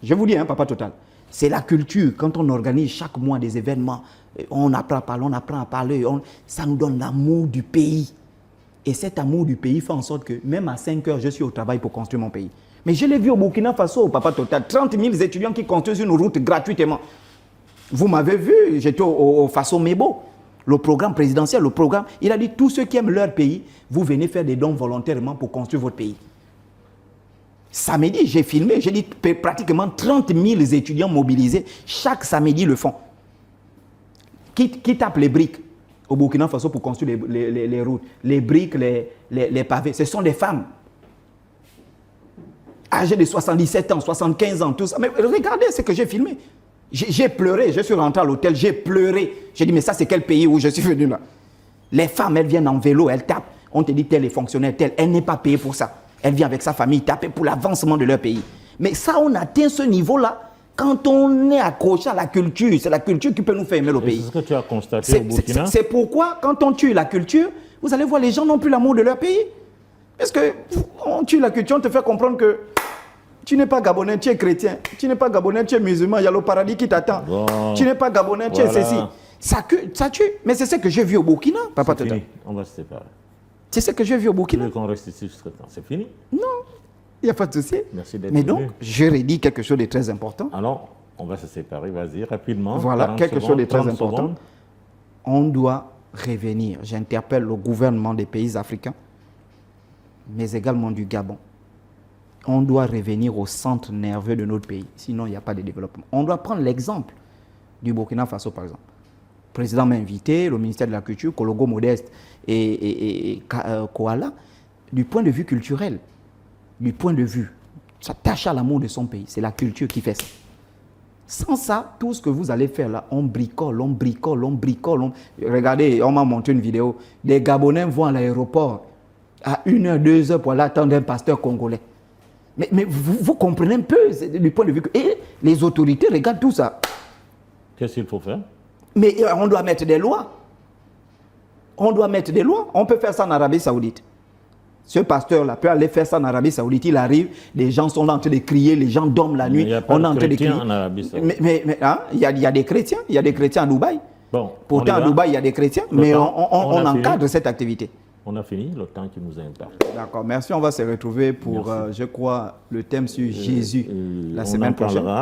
Je vous dis, hein, Papa Total, c'est la culture. Quand on organise chaque mois des événements, on apprend à parler, ça nous donne l'amour du pays. Et cet amour du pays fait en sorte que même à 5 heures, je suis au travail pour construire mon pays. Mais je l'ai vu au Burkina Faso, Papa Total, 30 000 étudiants qui construisent une route gratuitement. Vous m'avez vu, j'étais au Faso Mebo. Le programme présidentiel, il a dit tous ceux qui aiment leur pays, vous venez faire des dons volontairement pour construire votre pays. Samedi, j'ai filmé, j'ai dit pratiquement 30 000 étudiants mobilisés. Chaque samedi le font. Qui tapent les briques au Burkina Faso pour construire les routes, les briques, les pavés. Ce sont des femmes. Âgées de 77 ans, 75 ans, tout ça. Mais regardez ce que j'ai filmé. J'ai pleuré, je suis rentré à l'hôtel, j'ai pleuré. J'ai dit, mais ça, c'est quel pays où je suis venu là? Les femmes, elles viennent en vélo, elles tapent. On te dit, tel est fonctionnaire, tel. Elle n'est pas payée pour ça. Elle vient avec sa famille taper pour l'avancement de leur pays. Mais ça, on atteint ce niveau-là quand on est accroché à la culture. C'est la culture qui peut nous faire aimer le pays. C'est ce que tu as constaté au Burkina. C'est pourquoi, quand on tue la culture, vous allez voir, les gens n'ont plus l'amour de leur pays. Parce qu'on tue la culture, on te fait comprendre que tu n'es pas gabonais, tu es chrétien. Tu n'es pas gabonais, tu es musulman, il y a le paradis qui t'attend. Bon. Tu n'es pas gabonais, tu es ceci. Ça tue. Mais c'est ce que j'ai vu au Burkina, Papa Total. Fini. On va se séparer. C'est ce que j'ai vu au Burkina. Tu veux qu'on reste ici jusqu'à temps? C'est fini? Non, il n'y a pas de souci. Merci d'être venu. Mais donc, je redis quelque chose de très important. Alors, on va se séparer, vas-y, rapidement. Voilà, quelque chose de très important. On doit revenir. J'interpelle le gouvernement des pays africains, mais également du Gabon. On doit revenir au centre nerveux de notre pays, sinon il n'y a pas de développement. On doit prendre l'exemple du Burkina Faso, par exemple. Le président m'a invité, le ministère de la Culture, Kologo Modeste et Koala, du point de vue culturel, du point de vue, s'attache à l'amour de son pays. C'est la culture qui fait ça. Sans ça, tout ce que vous allez faire là, on bricole. Regardez, on m'a montré une vidéo. Des Gabonais vont à l'aéroport à 1h, 2h pour aller attendre un pasteur congolais. Mais vous comprenez un peu du point de vue. Et les autorités regardent tout ça. Qu'est-ce qu'il faut faire? Mais on doit mettre des lois. On peut faire ça en Arabie Saoudite. Ce pasteur-là peut aller faire ça en Arabie Saoudite, il arrive, les gens sont là en train de crier, les gens dorment la nuit, Il n'y a pas on est de en train de crier. chrétiens en Arabie Saoudite. Mais hein, il y a des chrétiens, il y a des chrétiens à Dubaï. Bon, Pourtant, on y à va. Dubaï, il y a des chrétiens, Le mais temps, on a fini. encadre cette activité. On a fini le temps qui nous est imparti. D'accord, merci. On va se retrouver pour, je crois, le thème sur Jésus la On semaine en prochaine. parlera.